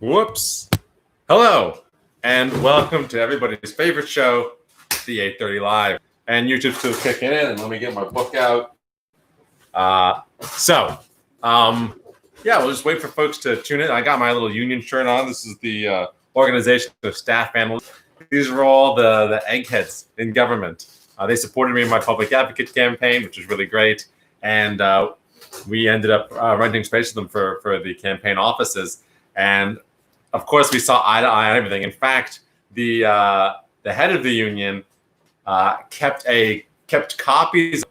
Whoops. Hello, and welcome to everybody's favorite show, the 8:30 Live. And YouTube's still kicking in, and let me get my book out. We'll just wait for folks to tune in. I got my little union shirt on. This is the Organization of Staff Analysts. These are all the eggheads in government. They supported me in my public advocate campaign, which is really great. And we ended up renting space for them for the campaign offices. And of course, we saw eye to eye on everything. In fact, the head of the union kept copies of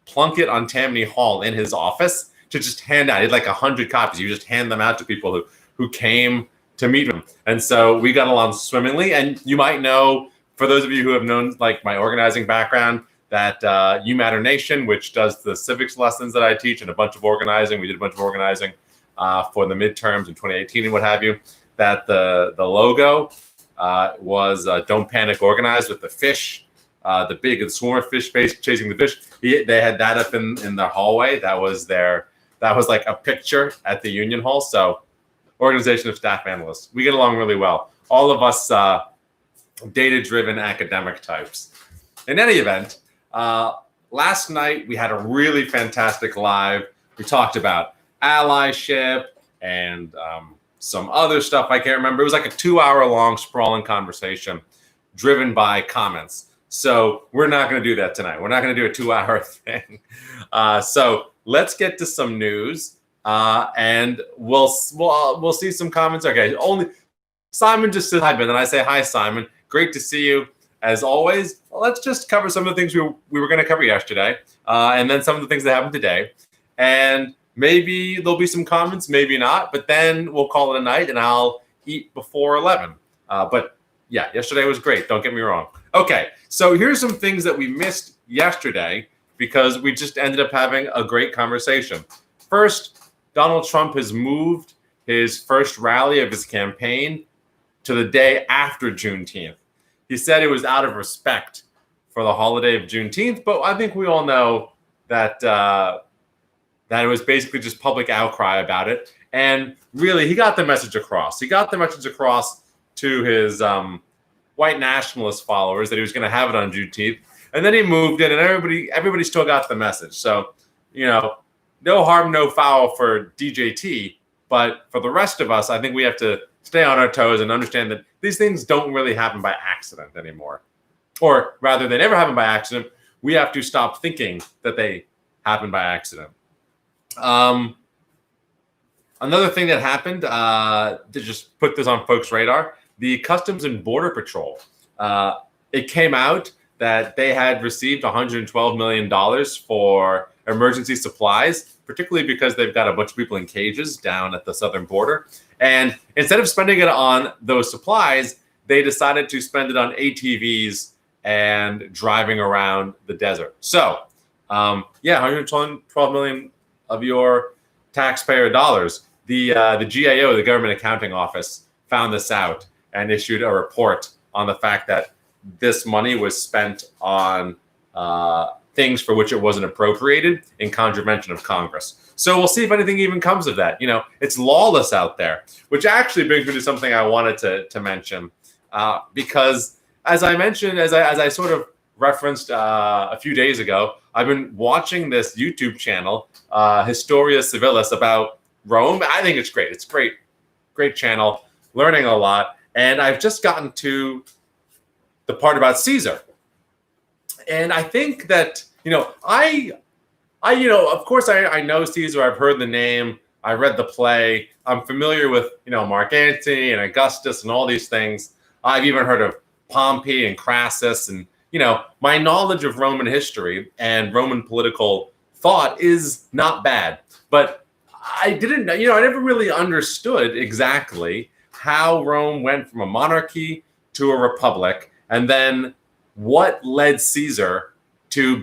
Plunkett on Tammany Hall in his office to just hand out. He had like 100 copies. You just hand them out to people who came to meet him. And so we got along swimmingly. And you might know, for those of you who have known like my organizing background, that You Matter Nation, which does the civics lessons that I teach and a bunch of organizing. We did a bunch of organizing for the midterms in 2018 and what have you. That the logo was Don't Panic Organize with the fish, the big swarm of fish chasing the fish. They had that up in the hallway. That was like a picture at the Union Hall. So Organization of Staff Analysts. We get along really well. All of us data-driven academic types. In any event, last night we had a really fantastic live. We talked about allyship and some other stuff I can't remember. It was like a 2-hour-long sprawling conversation driven by comments. So we're not going to do that tonight. We're not going to do a 2-hour thing. So let's get to some news, and we'll see some comments. Okay, only Simon just said hi, Ben, and I say hi, Simon. Great to see you. As always, let's just cover some of the things we were going to cover yesterday, and then some of the things that happened today. And maybe there'll be some comments, maybe not, but then we'll call it a night, and I'll eat before 11. But yeah, yesterday was great. Don't get me wrong. Okay, so here's some things that we missed yesterday because we just ended up having a great conversation. First, Donald Trump has moved his first rally of his campaign to the day after Juneteenth. He said it was out of respect for the holiday of Juneteenth, but I think we all know that that it was basically just public outcry about it. And really, he got the message across. He got the message across to his white nationalist followers that he was going to have it on Juneteenth. And then he moved in, and everybody still got the message. So, no harm, no foul for DJT. But for the rest of us, I think we have to stay on our toes and understand that these things don't really happen by accident anymore. Or rather, they never happen by accident. We have to stop thinking that they happen by accident. Another thing that happened, to just put this on folks' radar, the Customs and Border Patrol. It came out that they had received $112 million for emergency supplies, particularly because they've got a bunch of people in cages down at the southern border. And instead of spending it on those supplies, they decided to spend it on ATVs and driving around the desert. So, $112 million of your taxpayer dollars. The GAO, the Government Accounting Office, found this out and issued a report on the fact that this money was spent on things for which it wasn't appropriated in contravention of Congress. So we'll see if anything even comes of that. It's lawless out there, which actually brings me to something I wanted to mention, because as I mentioned, as I sort of referenced a few days ago, I've been watching this YouTube channel, Historia Civilis, about Rome. I think it's great. It's great channel, learning a lot. And I've just gotten to the part about Caesar. And I think that, of course I know Caesar. I've heard the name. I read the play. I'm familiar with, Mark Antony and Augustus and all these things. I've even heard of Pompey and Crassus. And, my knowledge of Roman history and Roman political thought is not bad. But I didn't, I never really understood exactly how Rome went from a monarchy to a republic, and then what led Caesar to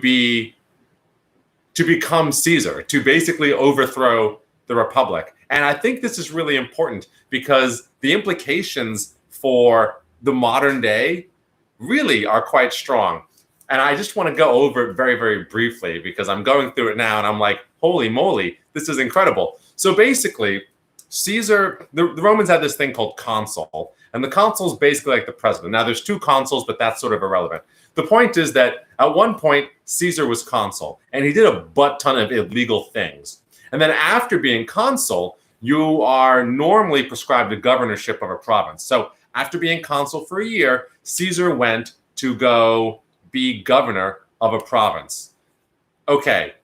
become Caesar, to basically overthrow the republic. And I think this is really important because the implications for the modern day really are quite strong. And I just want to go over it very, very briefly because I'm going through it now and I'm like, holy moly, this is incredible. So basically, Caesar, the Romans had this thing called consul, and the consul is basically like the president. Now, there's two consuls, but that's sort of irrelevant. The point is that at one point, Caesar was consul, and he did a butt ton of illegal things. And then after being consul, you are normally prescribed a governorship of a province. So after being consul for a year, Caesar went to go be governor of a province. Okay,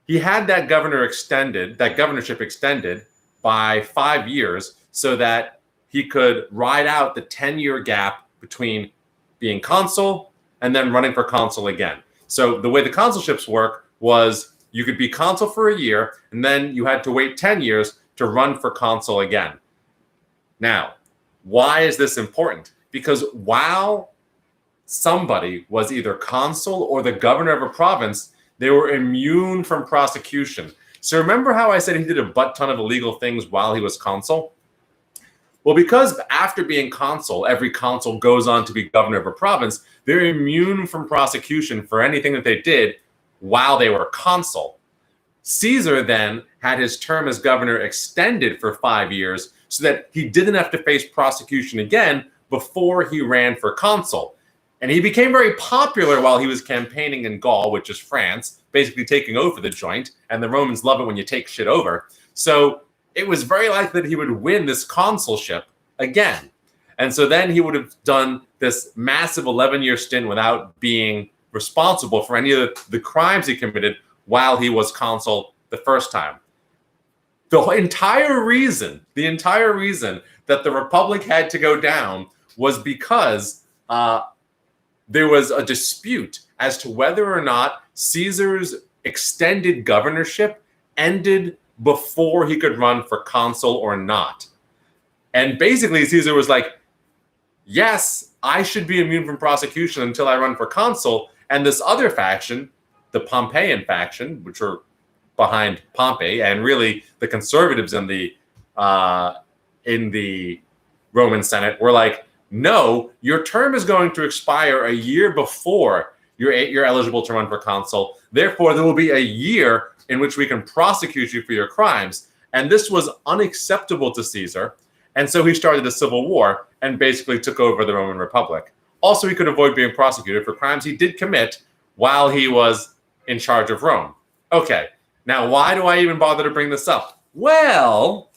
he had that governorship extended by 5 years so that he could ride out the 10-year gap between being consul and then running for consul again. So the way the consulships work was you could be consul for a year and then you had to wait 10 years to run for consul again. Now, why is this important? Because while somebody was either consul or the governor of a province, they were immune from prosecution. So remember how I said he did a butt ton of illegal things while he was consul? Well, because after being consul, every consul goes on to be governor of a province, they're immune from prosecution for anything that they did while they were consul. Caesar then had his term as governor extended for 5 years so that he didn't have to face prosecution again before he ran for consul. And he became very popular while he was campaigning in Gaul, which is France, basically taking over the joint. And the Romans love it when you take shit over. So it was very likely that he would win this consulship again. And so then he would have done this massive 11-year stint without being responsible for any of the crimes he committed while he was consul the first time. The entire reason that the Republic had to go down was because there was a dispute as to whether or not Caesar's extended governorship ended before he could run for consul or not. And basically, Caesar was like, yes, I should be immune from prosecution until I run for consul. And this other faction, the Pompeian faction, which are behind Pompey, and really the conservatives in the Roman Senate were like, no, your term is going to expire a year before you're eligible to run for consul. Therefore, there will be a year in which we can prosecute you for your crimes. And this was unacceptable to Caesar. And so he started a civil war and basically took over the Roman Republic. Also, he could avoid being prosecuted for crimes he did commit while he was in charge of Rome. Okay, now why do I even bother to bring this up? Well,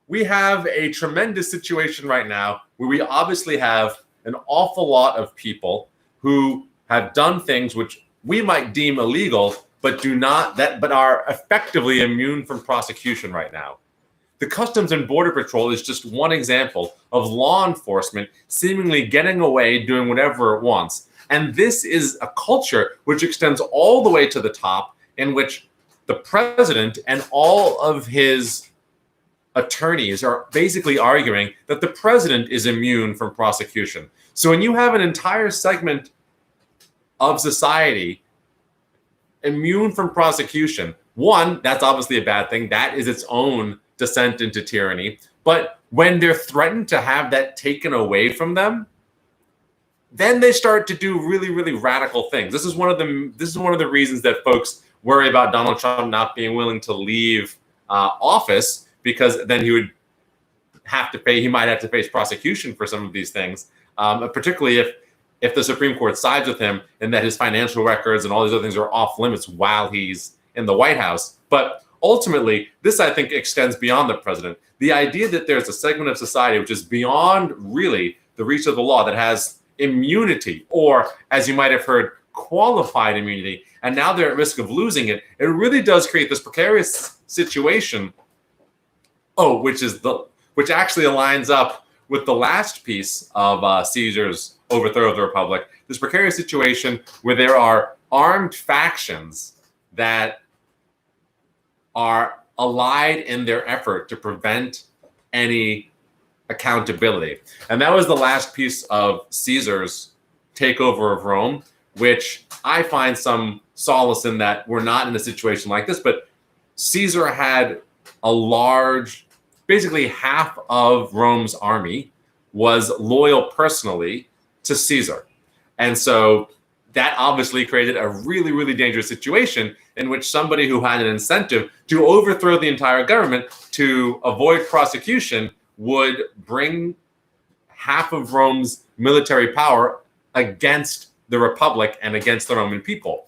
we have a tremendous situation right now where we obviously have an awful lot of people who have done things which we might deem illegal, but are effectively immune from prosecution right now. The Customs and Border Patrol is just one example of law enforcement seemingly getting away doing whatever it wants. And this is a culture which extends all the way to the top, in which the president and all of his attorneys are basically arguing that the president is immune from prosecution. So when you have an entire segment of society immune from prosecution, one, that's obviously a bad thing. That is its own descent into tyranny. But when they're threatened to have that taken away from them, then they start to do really, really radical things. This is one of the reasons that folks worry about Donald Trump not being willing to leave office, because then he might have to face prosecution for some of these things, particularly if the Supreme Court sides with him and that his financial records and all these other things are off limits while he's in the White House. But ultimately, this, I think, extends beyond the president. The idea that there's a segment of society which is beyond really the reach of the law, that has immunity, or, as you might have heard, qualified immunity, and now they're at risk of losing it, it really does create this precarious situation. Which actually aligns up with the last piece of Caesar's overthrow of the Republic, this precarious situation where there are armed factions that are allied in their effort to prevent any accountability. And that was the last piece of Caesar's takeover of Rome, which I find some solace in, that we're not in a situation like this, but Caesar had a large, basically half of Rome's army was loyal personally to Caesar. And so that obviously created a really, really dangerous situation in which somebody who had an incentive to overthrow the entire government to avoid prosecution would bring half of Rome's military power against the Republic and against the Roman people.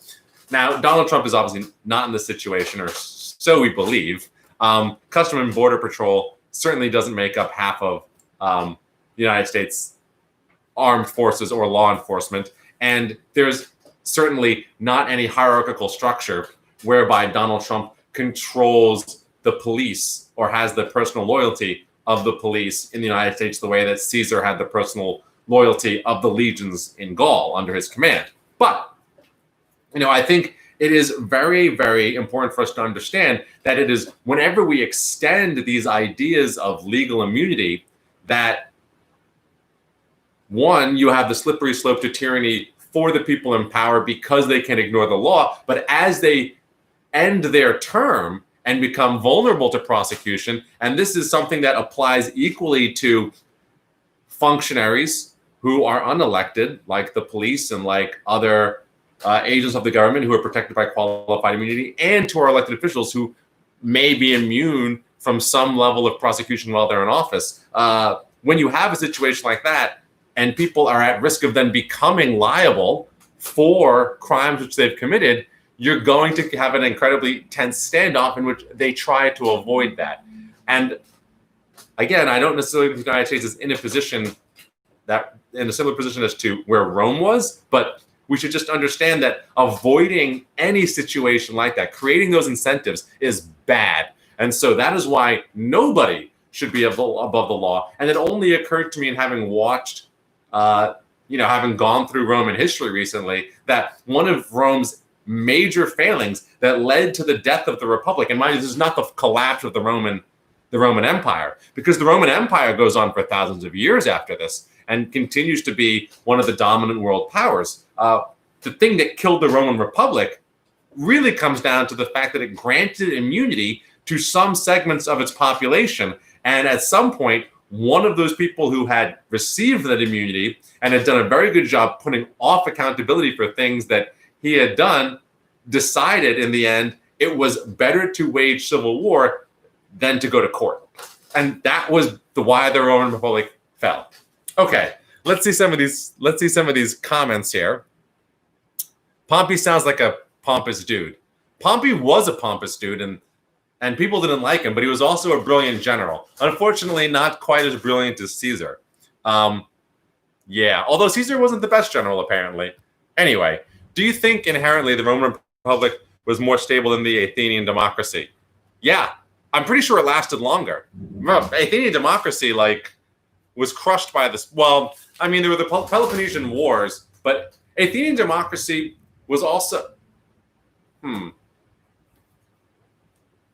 Now, Donald Trump is obviously not in this situation, or so we believe. Customs and Border Patrol certainly doesn't make up half of the United States armed forces or law enforcement. And there's certainly not any hierarchical structure whereby Donald Trump controls the police or has the personal loyalty of the police in the United States the way that Caesar had the personal loyalty of the legions in Gaul under his command. But, I think it is very, very important for us to understand that it is whenever we extend these ideas of legal immunity that, one, you have the slippery slope to tyranny for the people in power because they can ignore the law. But as they end their term and become vulnerable to prosecution, and this is something that applies equally to functionaries who are unelected, like the police and like other agents of the government who are protected by qualified immunity, and to our elected officials who may be immune from some level of prosecution while they're in office. When you have a situation like that, and people are at risk of then becoming liable for crimes which they've committed, you're going to have an incredibly tense standoff in which they try to avoid that. And again, I don't necessarily think the United States is in a similar position as to where Rome was, but we should just understand that avoiding any situation like that, creating those incentives, is bad. And so that is why nobody should be above the law. And it only occurred to me in having watched having gone through Roman history recently, that one of Rome's major failings that led to the death of the Republic, and mind you, this is not the collapse of the Roman Empire, because the Roman Empire goes on for thousands of years after this and continues to be one of the dominant world powers. The thing that killed the Roman Republic really comes down to the fact that it granted immunity to some segments of its population. And at some point, one of those people who had received that immunity and had done a very good job putting off accountability for things that he had done decided in the end it was better to wage civil war than to go to court. And that was why the Roman Republic fell. Okay, let's see some of these comments here. Pompey sounds like a pompous dude. Pompey was a pompous dude, and people didn't like him, but he was also a brilliant general. Unfortunately, not quite as brilliant as Caesar. Although Caesar wasn't the best general, apparently. Anyway, do you think inherently the Roman Republic was more stable than the Athenian democracy? Yeah, I'm pretty sure it lasted longer. Athenian democracy, was crushed by this. Well, I mean, there were the Peloponnesian Wars, but Athenian democracy was also...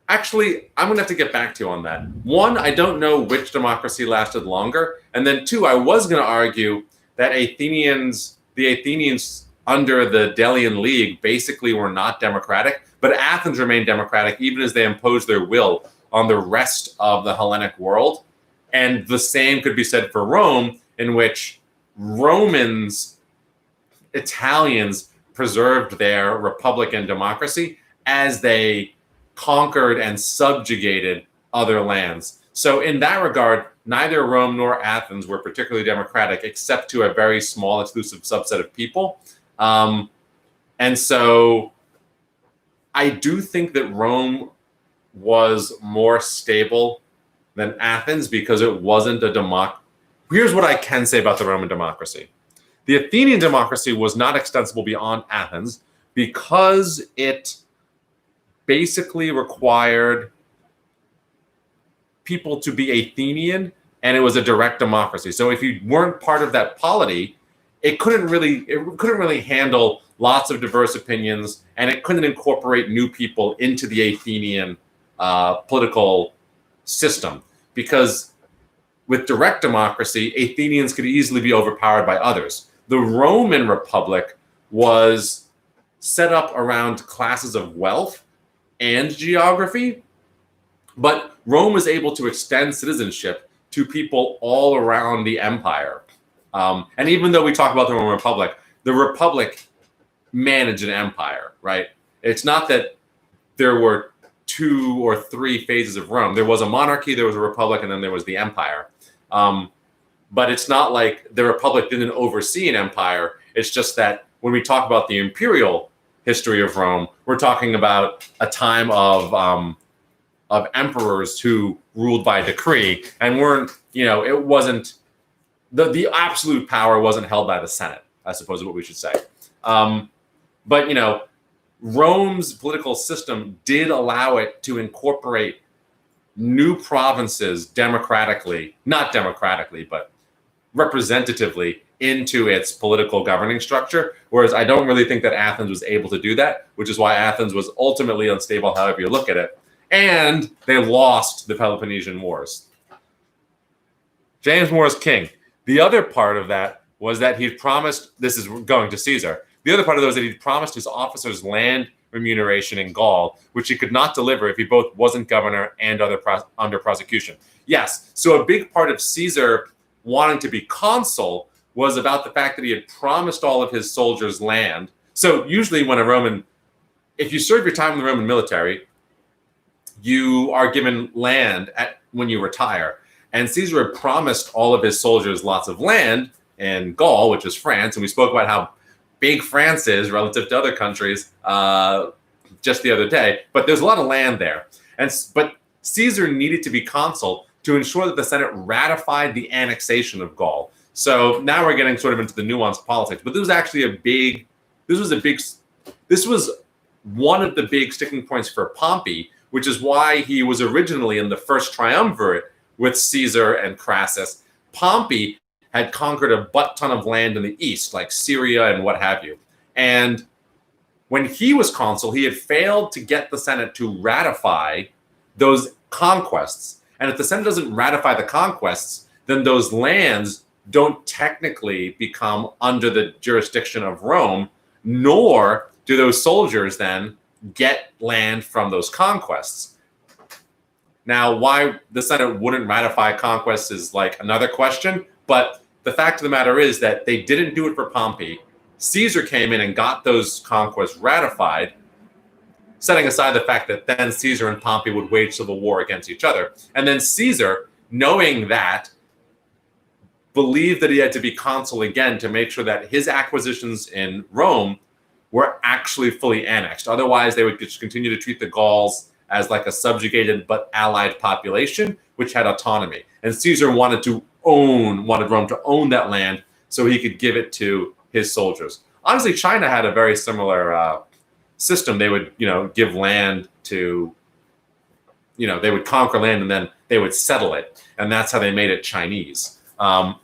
Actually, I'm going to have to get back to you on that. One, I don't know which democracy lasted longer. And then two, I was going to argue that the Athenians under the Delian League basically were not democratic, but Athens remained democratic even as they imposed their will on the rest of the Hellenic world. And the same could be said for Rome, in which Italians preserved their republican democracy as they conquered and subjugated other lands. So in that regard, neither Rome nor Athens were particularly democratic, except to a very small, exclusive subset of people. And so I do think that Rome was more stable than Athens because it wasn't a democracy. Here's what I can say about the Roman democracy. The Athenian democracy was not extensible beyond Athens because it basically required people to be Athenian, and it was a direct democracy. So if you weren't part of that polity, it couldn't really handle lots of diverse opinions, and it couldn't incorporate new people into the Athenian political system. Because with direct democracy, Athenians could easily be overpowered by others. The Roman Republic was set up around classes of wealth and geography, but Rome was able to extend citizenship to people all around the empire. And even though we talk about the Republic managed an empire, right? It's not that there were 2 or 3 phases of Rome. There was a monarchy, there was a republic, and then there was the empire. But it's not like the republic didn't oversee an empire. It's just that when we talk about the imperial history of Rome, we're talking about a time of emperors who ruled by decree and weren't, it wasn't the absolute power wasn't held by the Senate, I suppose is what we should say. But Rome's political system did allow it to incorporate new provinces not democratically, but representatively into its political governing structure. Whereas I don't really think that Athens was able to do that, which is why Athens was ultimately unstable, however you look at it. And they lost the Peloponnesian Wars. James More is king. The other part of that was that he'd promised, this is going to Caesar, the other part of that was that he'd promised his officers land remuneration in Gaul, which he could not deliver if he both wasn't governor and under prosecution. Yes, so a big part of Caesar wanting to be consul was about the fact that he had promised all of his soldiers land. So usually if you serve your time in the Roman military, you are given land when you retire. And Caesar had promised all of his soldiers lots of land in Gaul, which is France. And we spoke about how big France is relative to other countries just the other day. But there's a lot of land there. But Caesar needed to be consul to ensure that the Senate ratified the annexation of Gaul. So now we're getting sort of into the nuanced politics. But this was actually this was one of the big sticking points for Pompey, which is why he was originally in the first triumvirate with Caesar and Crassus. Pompey had conquered a butt ton of land in the east, like Syria and what have you. And when he was consul, he had failed to get the Senate to ratify those conquests. And if the Senate doesn't ratify the conquests, then those lands don't technically become under the jurisdiction of Rome, nor do those soldiers then get land from those conquests. Now, why the Senate wouldn't ratify conquests is like another question, but the fact of the matter is that they didn't do it for Pompey. Caesar came in and got those conquests ratified, setting aside the fact that then Caesar and Pompey would wage civil war against each other. And then Caesar, knowing that, believed that he had to be consul again to make sure that his acquisitions in Rome were actually fully annexed. Otherwise, they would just continue to treat the Gauls as like a subjugated but allied population, which had autonomy. And Caesar wanted Rome to own that land so he could give it to his soldiers. Honestly, China had a very similar system. They would, give land to, they would conquer land and then they would settle it. And that's how they made it Chinese.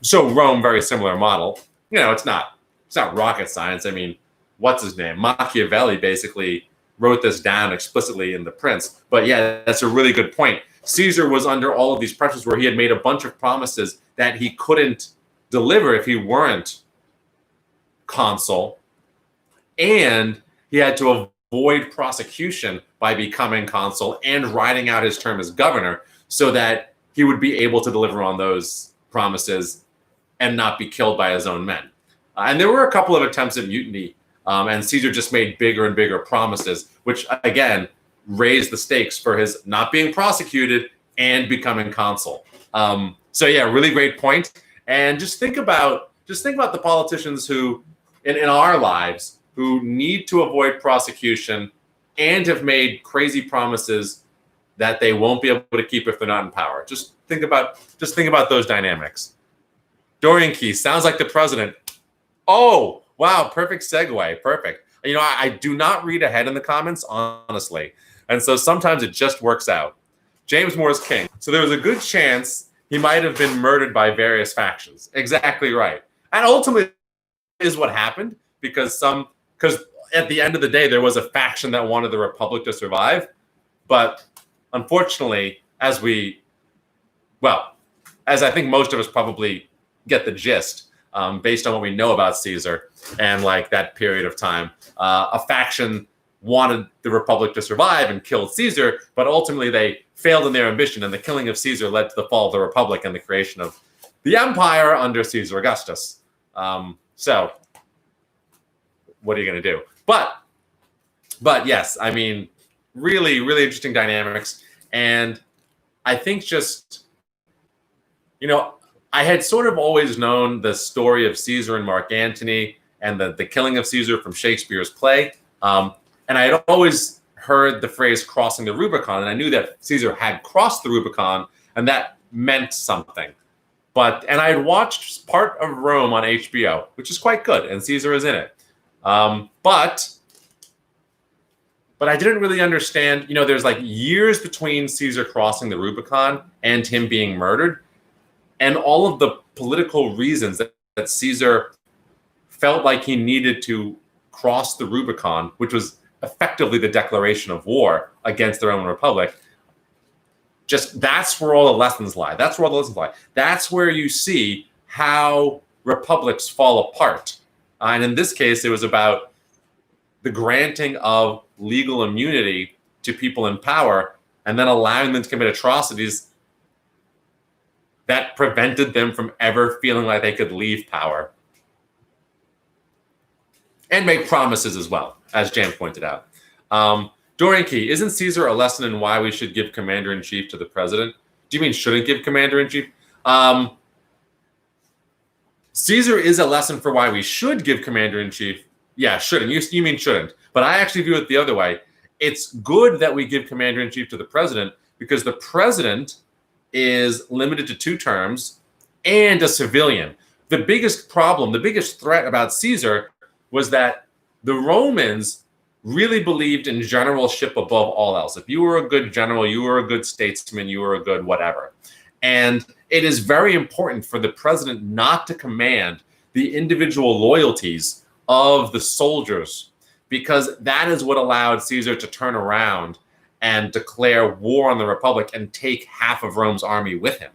So Rome, very similar model. It's not rocket science. I mean, what's his name? Machiavelli basically wrote this down explicitly in The Prince. But yeah, that's a really good point. Caesar was under all of these pressures where he had made a bunch of promises that he couldn't deliver if he weren't consul. And he had to avoid prosecution by becoming consul and riding out his term as governor so that he would be able to deliver on those promises and not be killed by his own men. And there were a couple of attempts at mutiny, and Caesar just made bigger and bigger promises, which again raised the stakes for his not being prosecuted and becoming consul. So yeah, really great point. And just think about the politicians who, in our lives, who need to avoid prosecution and have made crazy promises that they won't be able to keep if they're not in power. Just think about those dynamics. Dorian Key sounds like the president. Oh, wow, perfect segue. Perfect. I do not read ahead in the comments, honestly. And so sometimes it just works out. James More is king. So there was a good chance he might have been murdered by various factions. Exactly right. And ultimately is what happened because at the end of the day, there was a faction that wanted the Republic to survive. But unfortunately, as I think most of us probably get the gist, based on what we know about Caesar and like that period of time, a faction wanted the Republic to survive and killed Caesar, but ultimately they failed in their ambition, and the killing of Caesar led to the fall of the Republic and the creation of the empire under Caesar Augustus. So what are you going to do? But yes, I mean, really, really interesting dynamics. And I think just, I had sort of always known the story of Caesar and Mark Antony and the killing of Caesar from Shakespeare's play. And I had always heard the phrase crossing the Rubicon, and I knew that Caesar had crossed the Rubicon, and that meant something. And I had watched part of Rome on HBO, which is quite good, and Caesar is in it. But I didn't really understand, there's like years between Caesar crossing the Rubicon and him being murdered, and all of the political reasons that Caesar felt like he needed to cross the Rubicon, which was effectively the declaration of war against the Roman Republic. Just that's where all the lessons lie. That's where you see how republics fall apart. And in this case, it was about the granting of legal immunity to people in power and then allowing them to commit atrocities that prevented them from ever feeling like they could leave power. And make promises as well, as Jan pointed out. Dorian Key, isn't Caesar a lesson in why we should give commander-in-chief to the president? Do you mean shouldn't give commander-in-chief? Caesar is a lesson for why we should give commander-in-chief. Yeah, shouldn't. You mean shouldn't. But I actually view it the other way. It's good that we give commander-in-chief to the president because the president is limited to 2 terms and a civilian. The biggest problem, the biggest threat about Caesar was that the Romans really believed in generalship above all else. If you were a good general, you were a good statesman, you were a good whatever. And it is very important for the president not to command the individual loyalties of the soldiers, because that is what allowed Caesar to turn around and declare war on the Republic and take half of Rome's army with him.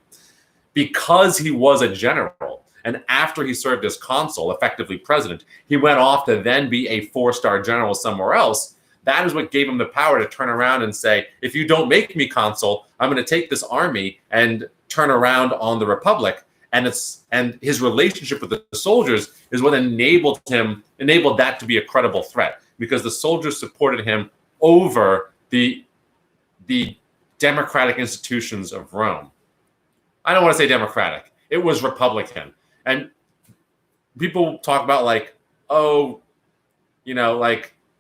Because he was a general, and after he served as consul, effectively president, he went off to then be a 4-star general somewhere else. That is what gave him the power to turn around and say, if you don't make me consul, I'm going to take this army and turn around on the Republic. And his relationship with the soldiers is what enabled that to be a credible threat, because the soldiers supported him over the democratic institutions of Rome. I don't want to say democratic. It was Republican. And people talk about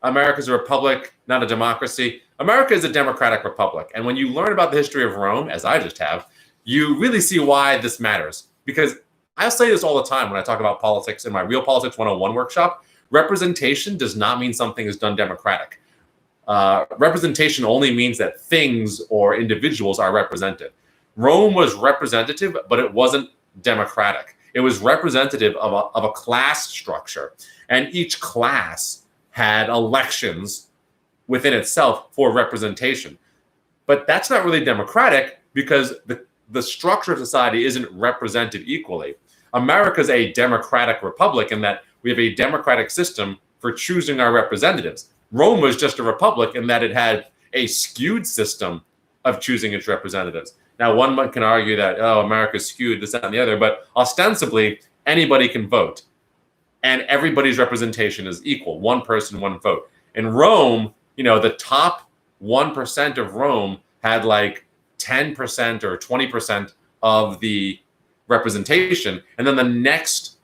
America's a republic, not a democracy. America is a democratic republic. And when you learn about the history of Rome, as I just have, you really see why this matters. Because I say this all the time when I talk about politics in my Real Politics 101 workshop. Representation does not mean something is done democratic. Representation only means that things or individuals are represented. Rome was representative, but it wasn't democratic. It was representative of a class structure, and each class had elections within itself for representation. But that's not really democratic because the structure of society isn't represented equally. America's a democratic republic in that we have a democratic system for choosing our representatives. Rome was just a republic in that it had a skewed system of choosing its representatives. Now, one can argue that, America's skewed, this, that, and the other, but ostensibly, anybody can vote. And everybody's representation is equal. 1 person, 1 vote. In Rome, the top 1% of Rome had 10% or 20% of the representation. And then the next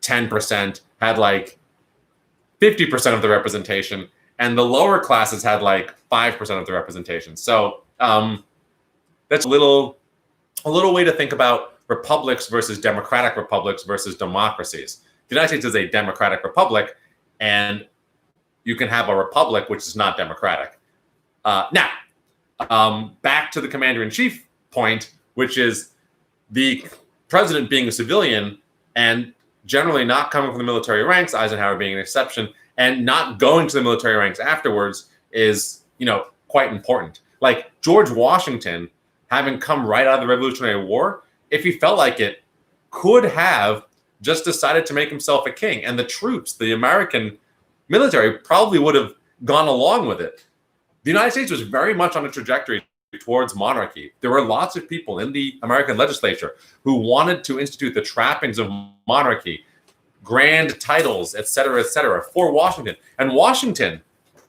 10% had 50% of the representation. And the lower classes had 5% of the representation. So, that's a little way to think about republics versus democratic republics versus democracies. The United States is a democratic republic, and you can have a republic which is not democratic. Now, back to the commander-in-chief point, which is the president being a civilian and generally not coming from the military ranks, Eisenhower being an exception, and not going to the military ranks afterwards is, quite important. Like George Washington, having come right out of the Revolutionary War, if he felt like it, could have just decided to make himself a king. And the troops, the American military, probably would have gone along with it. The United States was very much on a trajectory towards monarchy. There were lots of people in the American legislature who wanted to institute the trappings of monarchy, grand titles, et cetera, for Washington. And Washington,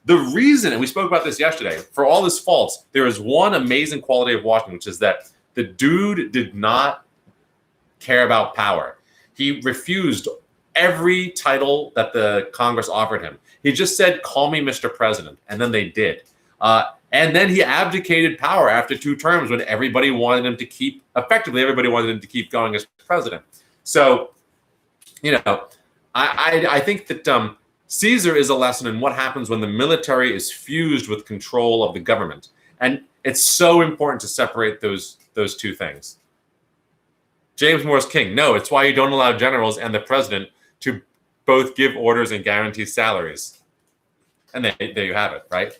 The reason, and we spoke about this yesterday, for all his faults, there is one amazing quality of Washington, which is that the dude did not care about power. He refused every title that the Congress offered him. He just said, "Call me Mr. President," and then they did. And then he abdicated power after 2 terms when everybody wanted him to keep, effectively, everybody wanted him to keep going as president. So, I think that Caesar is a lesson in what happens when the military is fused with control of the government. And it's so important to separate those 2 things. James Morris King, no, it's why you don't allow generals and the president to both give orders and guarantee salaries. And there you have it, right?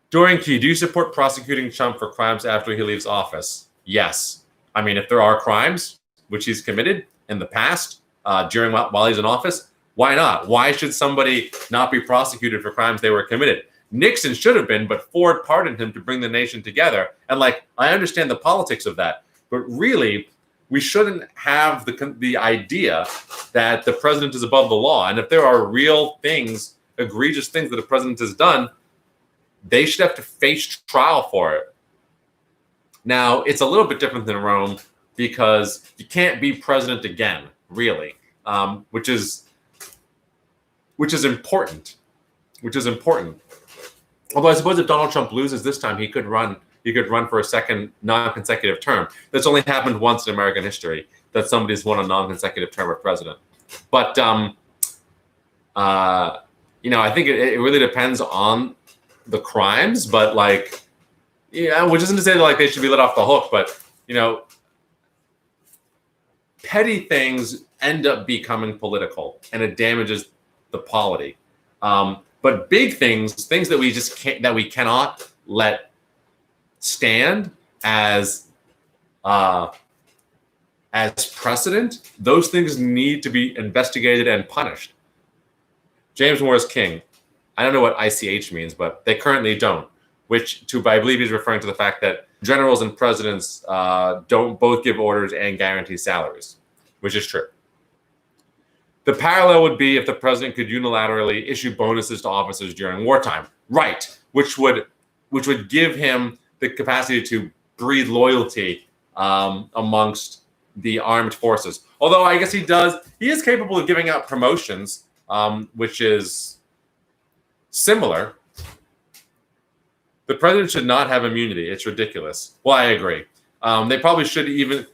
Dorian Key, do you support prosecuting Trump for crimes after he leaves office? Yes. I mean, if there are crimes which he's committed in the past, while he's in office, why not? Why should somebody not be prosecuted for crimes they were committed? Nixon should have been, but Ford pardoned him to bring the nation together. And I understand the politics of that, but really, we shouldn't have the idea that the president is above the law. And if there are real things, egregious things that the president has done, they should have to face trial for it. Now, it's a little bit different than Rome because you can't be president again, really, which is important. Although I suppose if Donald Trump loses this time, he could run for a second non-consecutive term. That's only happened once in American history, that somebody's won a non-consecutive term of president. But I think it really depends on the crimes, but which isn't to say that they should be let off the hook, but petty things end up becoming political, and it damages the polity. But big things that we just can't, that we cannot let stand as precedent, those things need to be investigated and punished. James Morris King, I don't know what ICH means, but they currently don't, I believe he's referring to the fact that generals and presidents don't both give orders and guarantee salaries, which is true. The parallel would be if the president could unilaterally issue bonuses to officers during wartime, right? Which would give him the capacity to breed loyalty amongst the armed forces. Although I guess he is capable of giving out promotions, which is similar. The president should not have immunity. It's ridiculous. Well, I agree. They probably should the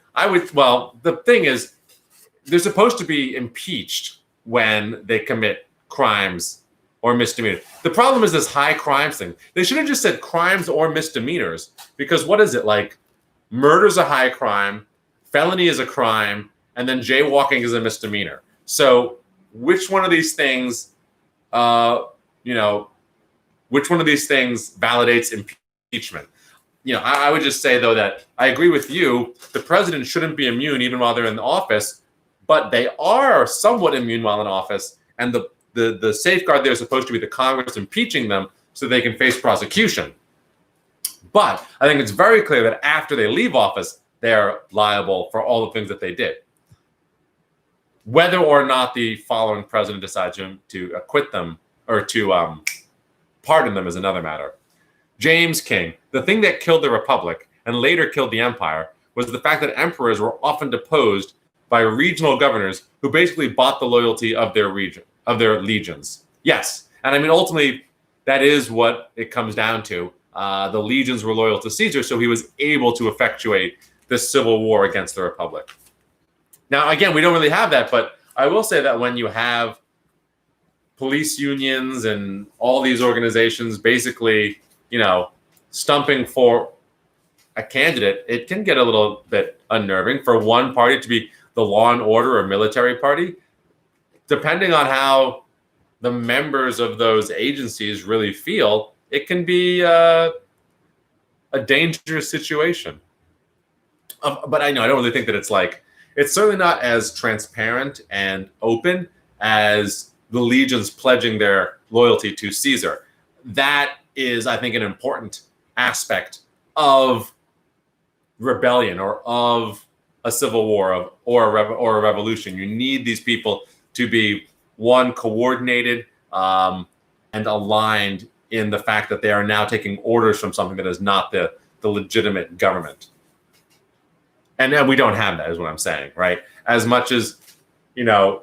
thing is, they're supposed to be impeached when they commit crimes or misdemeanors. The problem is this high crimes thing. They should have just said crimes or misdemeanors, because what is it? Murder's a high crime, felony is a crime, and then jaywalking is a misdemeanor. So which one of these things, which one of these things validates impeachment? I would just say, though, that I agree with you. The president shouldn't be immune even while they're in the office, but they are somewhat immune while in office. And the safeguard there is supposed to be the Congress impeaching them so they can face prosecution. But I think it's very clear that after they leave office, they're liable for all the things that they did. Whether or not the following president decides to acquit them or to pardon them is another matter. James King, the thing that killed the Republic and later killed the empire was the fact that emperors were often deposed by regional governors who basically bought the loyalty of their legions. Yes, and I mean, ultimately, that is what it comes down to. The legions were loyal to Caesar, so he was able to effectuate this civil war against the Republic. Now, again, we don't really have that, but I will say that when you have police unions and all these organizations basically, stumping for a candidate, it can get a little bit unnerving for one party to be the law and order or military party. Depending on how the members of those agencies really feel, it can be a dangerous situation. But I don't really think that it's certainly not as transparent and open as the legions pledging their loyalty to Caesar. That is, I think, an important aspect of rebellion or of a civil war or a revolution. You need these people to be, one, coordinated, and and aligned in the fact that they are now taking orders from something that is not the legitimate government. And then we don't have that, is what I'm saying, right? As much as,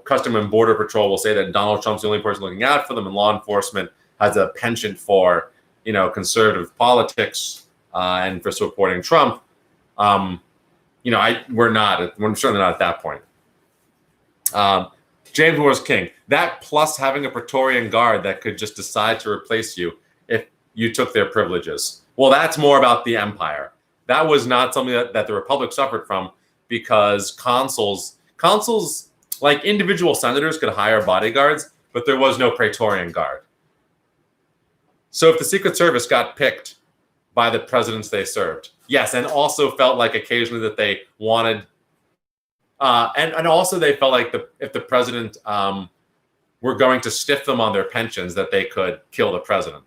Custom and Border Patrol will say that Donald Trump's the only person looking out for them, and law enforcement has a penchant for, conservative politics and for supporting Trump. We're certainly not at that point. James Wars King, that plus having a Praetorian Guard that could just decide to replace you if you took their privileges. Well, that's more about the empire. That was not something that the Republic suffered from, because consuls, like individual senators, could hire bodyguards, but there was no Praetorian Guard. So if the Secret Service got picked by the presidents they served, yes, and also felt like occasionally that they wanted, and also they felt like if the president were going to stiff them on their pensions, that they could kill the president.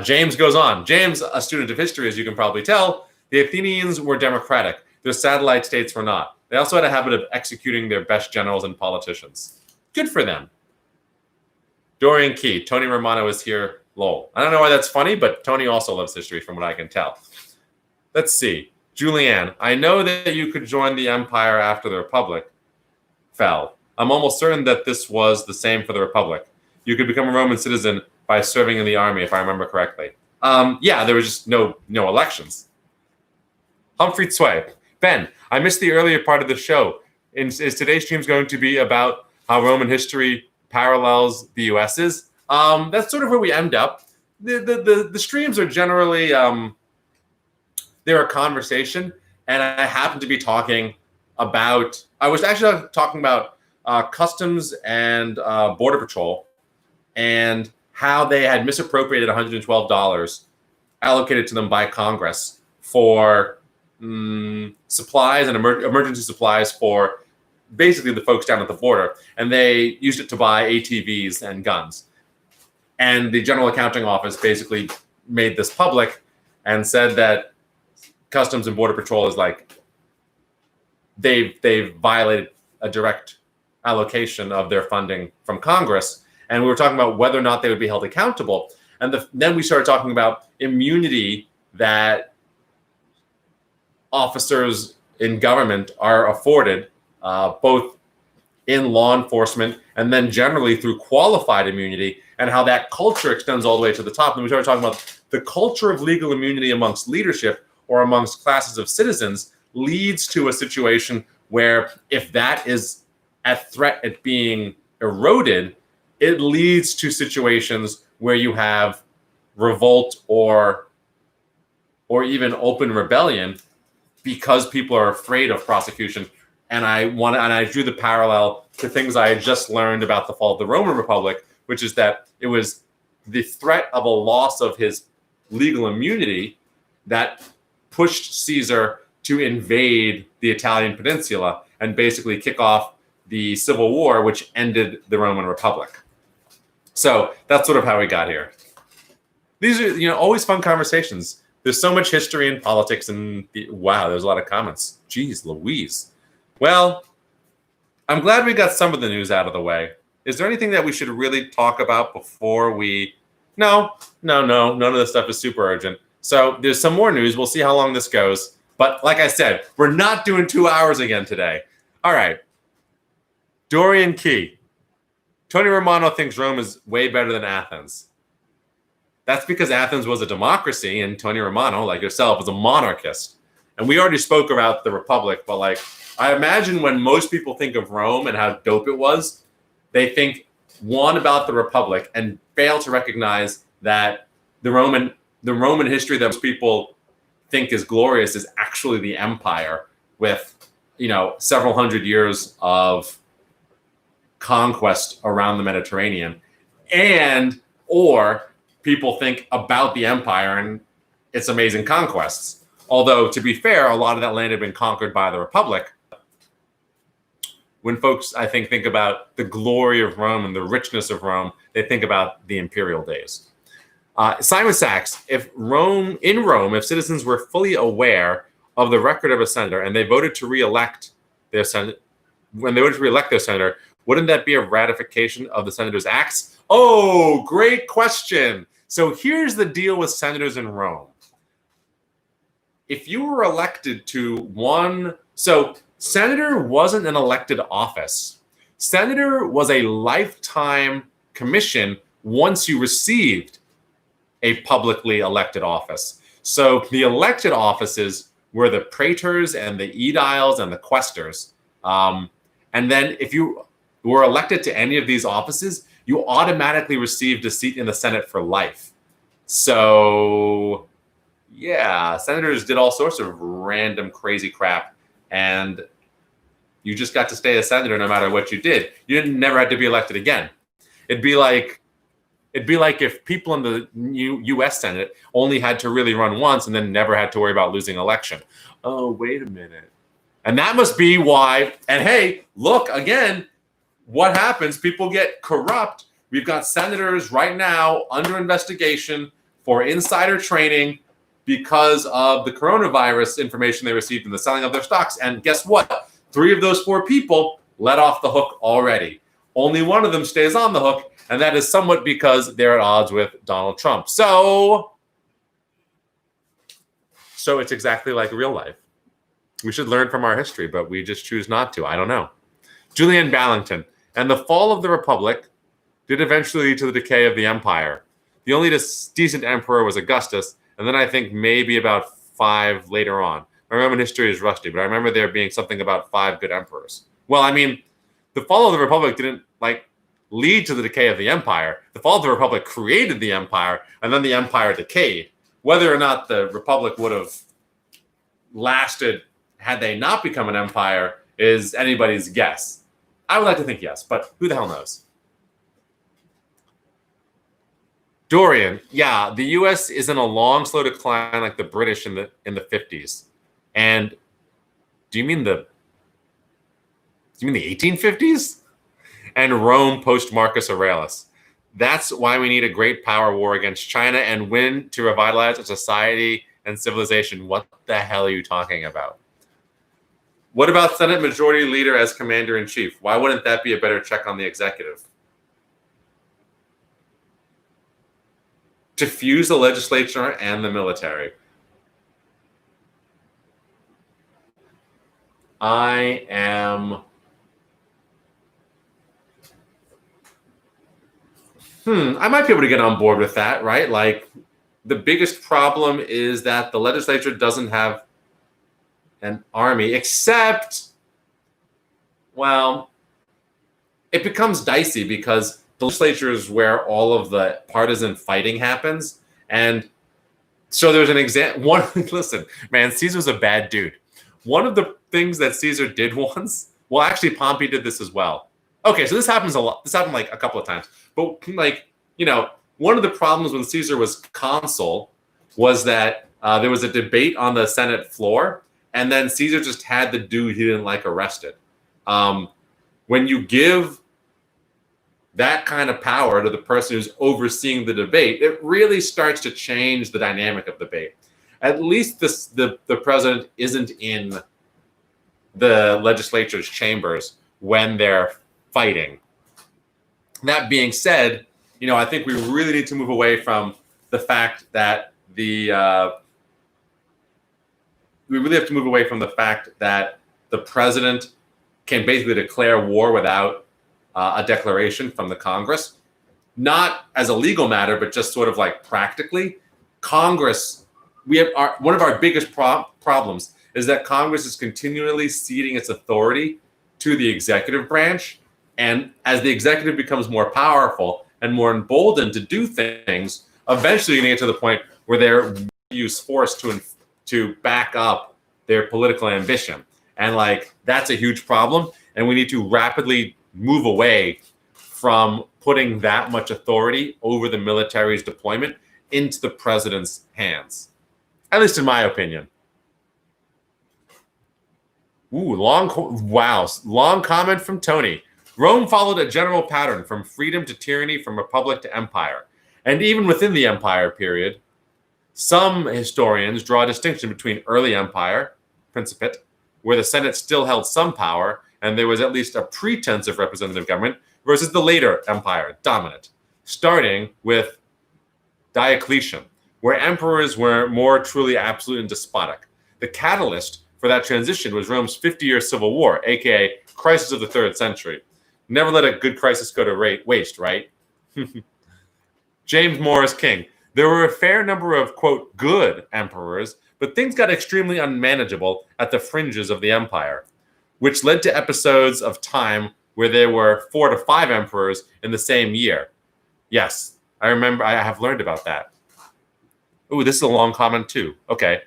James goes on. James, a student of history, as you can probably tell, the Athenians were democratic. Their satellite states were not. They also had a habit of executing their best generals and politicians. Good for them. Dorian Key, Tony Romano is here, lol. I don't know why that's funny, but Tony also loves history from what I can tell. Let's see. Julianne, I know that you could join the empire after the Republic fell. I'm almost certain that this was the same for the Republic. You could become a Roman citizen by serving in the army, if I remember correctly. Yeah, there was just no elections. Humphrey Sway. Ben, I missed the earlier part of the show. Is today's stream going to be about how Roman history parallels the US's? That's sort of where we end up. The streams are generally, they're a conversation, and I happen to be talking about, I was actually talking about Customs and Border Patrol, and how they had misappropriated $112 allocated to them by Congress for supplies and emergency supplies for basically the folks down at the border. And they used it to buy ATVs and guns. And the General Accounting Office basically made this public and said that Customs and Border Patrol is like, they've violated a direct allocation of their funding from Congress. And we were talking about whether or not they would be held accountable. And then we started talking about immunity that officers in government are afforded, both in law enforcement and then generally through qualified immunity, and how that culture extends all the way to the top. And we started talking about the culture of legal immunity amongst leadership or amongst classes of citizens leads to a situation where if that is at threat at being eroded, it leads to situations where you have revolt or even open rebellion because people are afraid of prosecution. And I drew the parallel to things I had just learned about the fall of the Roman Republic, which is that it was the threat of a loss of his legal immunity that pushed Caesar to invade the Italian peninsula and basically kick off the Civil War, which ended the Roman Republic. So that's sort of how we got here. These are, always fun conversations. There's so much history and politics, and wow, there's a lot of comments. Jeez Louise. Well, I'm glad we got some of the news out of the way. Is there anything that we should really talk about before we... No. None of this stuff is super urgent. So there's some more news. We'll see how long this goes. But like I said, we're not doing 2 hours again today. All right. Dorian Key. Tony Romano thinks Rome is way better than Athens. That's because Athens was a democracy and Tony Romano, like yourself, was a monarchist. And we already spoke about the Republic, but I imagine when most people think of Rome and how dope it was, they think, one, about the Republic and fail to recognize that the Roman history that most people think is glorious is actually the empire with, several hundred years of conquest around the Mediterranean, or people think about the empire and its amazing conquests. Although, to be fair, a lot of that land had been conquered by the Republic. When folks, I think about the glory of Rome and the richness of Rome, they think about the imperial days. Simon Sachs, if citizens were fully aware of the record of a senator and they voted to re-elect their senator, wouldn't that be a ratification of the senator's acts? Oh, great question. So here's the deal with senators in Rome. If you were elected to one, so senator wasn't an elected office. Senator was a lifetime commission once you received a publicly elected office. So the elected offices were the praetors and the aediles and the quaestors. And then if you were elected to any of these offices, you automatically received a seat in the Senate for life. So yeah, senators did all sorts of random crazy crap, and you just got to stay a senator no matter what you did. You never had to be elected again. It'd be like if people in the U.S. Senate only had to really run once and then never had to worry about losing election. Oh, wait a minute. And that must be why. And hey, look, again, what happens? People get corrupt. We've got senators right now under investigation for insider trading because of the coronavirus information they received in the selling of their stocks. And guess what? 3 of those 4 people let off the hook already. Only one of them stays on the hook, and that is somewhat because they're at odds with Donald Trump. So it's exactly like real life. We should learn from our history, but we just choose not to. I don't know. Julian Ballington. And the fall of the Republic did eventually lead to the decay of the empire. The only decent emperor was Augustus, and then I think maybe about 5 later on. My Roman history is rusty, but I remember there being something about 5 good emperors. Well, I mean, the fall of the Republic didn't lead to the decay of the empire. The fall of the Republic created the empire, and then the empire decayed. Whether or not the Republic would have lasted had they not become an empire is anybody's guess. I would like to think yes, but who the hell knows? Dorian, yeah, the U.S. is in a long, slow decline like the British in the 50s. And do you mean the 1850s? And Rome post Marcus Aurelius. That's why we need a great power war against China and win to revitalize a society and civilization. What the hell are you talking about? What about Senate Majority Leader as Commander-in-Chief? Why wouldn't that be a better check on the executive? To fuse the legislature and the military. I might be able to get on board with that, right? Like, the biggest problem is that the legislature doesn't have an army, except, well, it becomes dicey because the legislature is where all of the partisan fighting happens. And so there's an example. Listen, man, Caesar's a bad dude. One of the things that Caesar did once, well, actually, Pompey did this as well. Okay, so this happens a lot. This happened like a couple of times. But one of the problems when Caesar was consul was that there was a debate on the Senate floor, and then Caesar just had the dude he didn't like arrested. When you give that kind of power to the person who's overseeing the debate, it really starts to change the dynamic of debate. At least the president isn't in the legislature's chambers when they're fighting. That being said, I think we really need to move away from the fact that we really have to move away from the fact that the president can basically declare war without a declaration from the Congress, not as a legal matter, but just sort of like practically. Congress, one of our biggest problems is that Congress is continually ceding its authority to the executive branch. And as the executive becomes more powerful and more emboldened to do things, eventually you get to the point where they're use force to back up their political ambition. And that's a huge problem. And we need to rapidly move away from putting that much authority over the military's deployment into the president's hands, at least in my opinion. Long comment from Tony. Rome followed a general pattern from freedom to tyranny, from republic to empire. And even within the empire period, some historians draw a distinction between early empire, Principate, where the Senate still held some power, and there was at least a pretense of representative government, versus the later empire, Dominate. starting with Diocletian, where emperors were more truly absolute and despotic. The catalyst for that transition was Rome's 50-year civil war, aka crisis of the 3rd century. Never let a good crisis go to waste, right? James More as king. There were a fair number of, quote, good emperors, but things got extremely unmanageable at the fringes of the empire, which led to episodes of time where there were 4 to 5 emperors in the same year. Yes, I remember. I have learned about that. Ooh, this is a long comment too. Okay.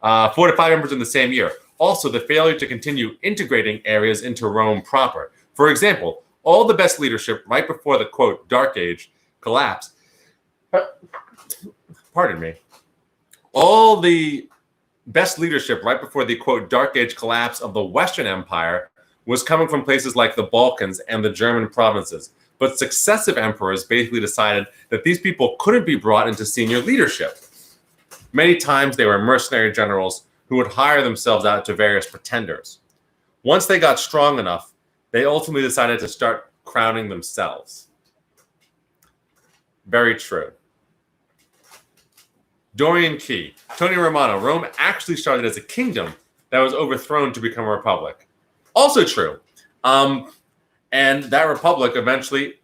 4 to 5 emperors in the same year. Also, the failure to continue integrating areas into Rome proper. For example, all the best leadership right before the, quote, Dark Age collapse. Pardon me. All the best leadership right before the, quote, Dark Age collapse of the Western Empire was coming from places like the Balkans and the German provinces. But successive emperors basically decided that these people couldn't be brought into senior leadership. Many times they were mercenary generals who would hire themselves out to various pretenders. Once they got strong enough, they ultimately decided to start crowning themselves. Very true. Dorian Key. Tony Romano. Rome actually started as a kingdom that was overthrown to become a republic. Also true. And that republic eventually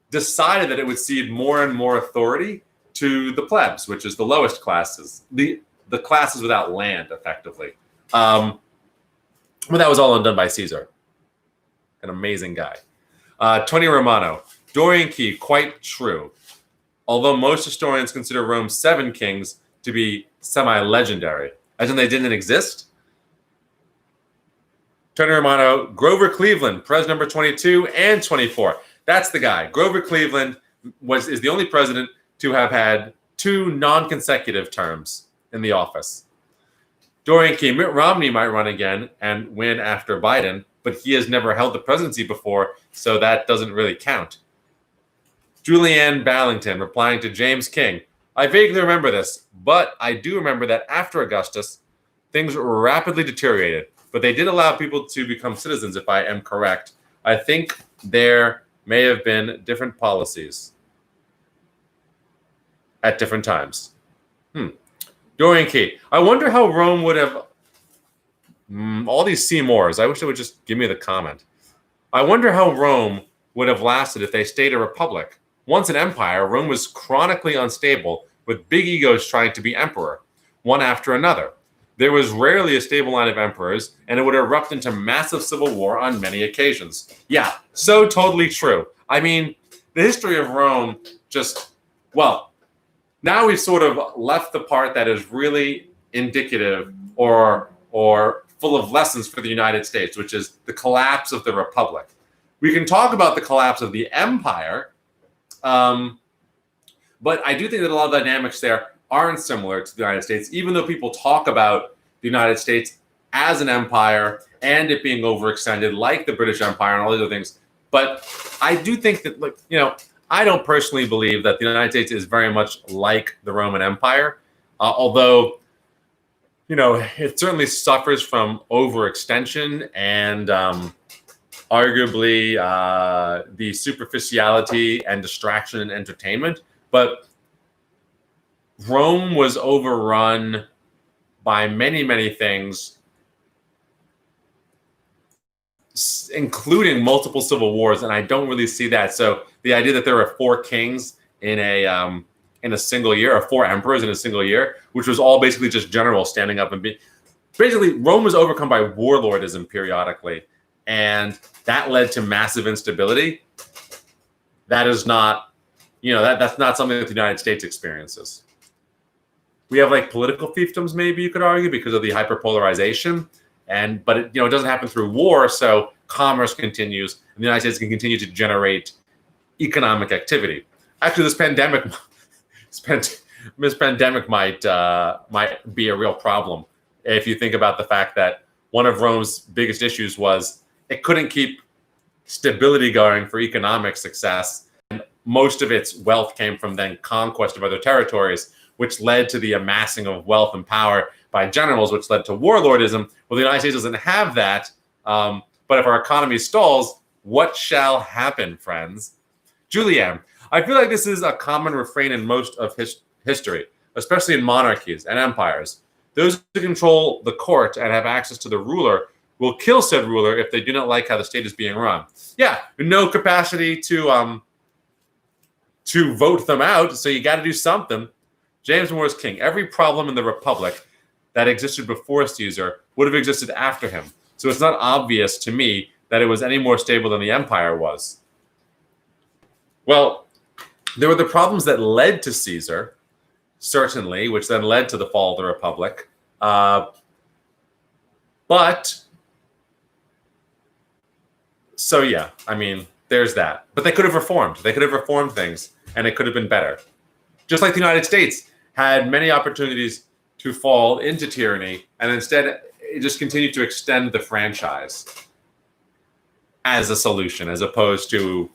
decided that it would cede more and more authority to the plebs, which is the lowest classes, the classes without land, effectively. But that was all undone by Caesar. An amazing guy. Tony Romano. Dorian Key, quite true. Although most historians consider Rome's 7 kings to be semi-legendary, as in they didn't exist. Tony Romano, Grover Cleveland, president number 22 and 24. That's the guy. Grover Cleveland is the only president to have had 2 non-consecutive terms in the office. Dorian Key. Mitt Romney might run again and win after Biden, but he has never held the presidency before, so that doesn't really count. Julianne Ballington replying to James King. I vaguely remember this, but I do remember that after Augustus, things rapidly deteriorated, but they did allow people to become citizens, if I am correct. I think there may have been different policies at different times. Dorian Key. I wonder how Rome would have... all these Seymours. I wish they would just give me the comment. I wonder how Rome would have lasted if they stayed a republic. Once an empire, Rome was chronically unstable, with big egos trying to be emperor, one after another. There was rarely a stable line of emperors, and it would erupt into massive civil war on many occasions. Yeah, so totally true. I mean, the history of Rome just, well, now we've sort of left the part that is really indicative or full of lessons for the United States, which is the collapse of the republic. We can talk about the collapse of the empire, but I do think that a lot of dynamics there aren't similar to the United States, even though people talk about the United States as an empire and it being overextended like the British Empire and all these other things. But I do think that, like, you know, I don't personally believe that the United States is very much like the Roman Empire, although, you know, it certainly suffers from overextension and arguably the superficiality and distraction and entertainment. But Rome was overrun by many, many things, including multiple civil wars, and I don't really see that. So the idea that there were 4 kings in a single year, or 4 emperors in a single year, which was all basically just generals standing up and being... Basically, Rome was overcome by warlordism periodically, and that led to massive instability. That is not, you know, that's not something that the United States experiences. We have like political fiefdoms, maybe you could argue, because of the hyperpolarization, but it doesn't happen through war, so commerce continues, and the United States can continue to generate economic activity. Actually, this pandemic might be a real problem if you think about the fact that one of Rome's biggest issues was it couldn't keep stability going for economic success. And most of its wealth came from then conquest of other territories, which led to the amassing of wealth and power by generals, which led to warlordism. Well, the United States doesn't have that. But if our economy stalls, what shall happen, friends? Julianne, I feel like this is a common refrain in most of history, especially in monarchies and empires. Those who control the court and have access to the ruler will kill said ruler if they do not like how the state is being run. Yeah, no capacity to vote them out, so you got to do something. James More king. Every problem in the Republic that existed before Caesar would have existed after him. So it's not obvious to me that it was any more stable than the empire was. Well, there were the problems that led to Caesar, certainly, which then led to the fall of the Republic. So yeah, I mean, there's that. But they could have reformed. They could have reformed things, and it could have been better. Just like the United States had many opportunities to fall into tyranny, and instead it just continued to extend the franchise as a solution, as opposed to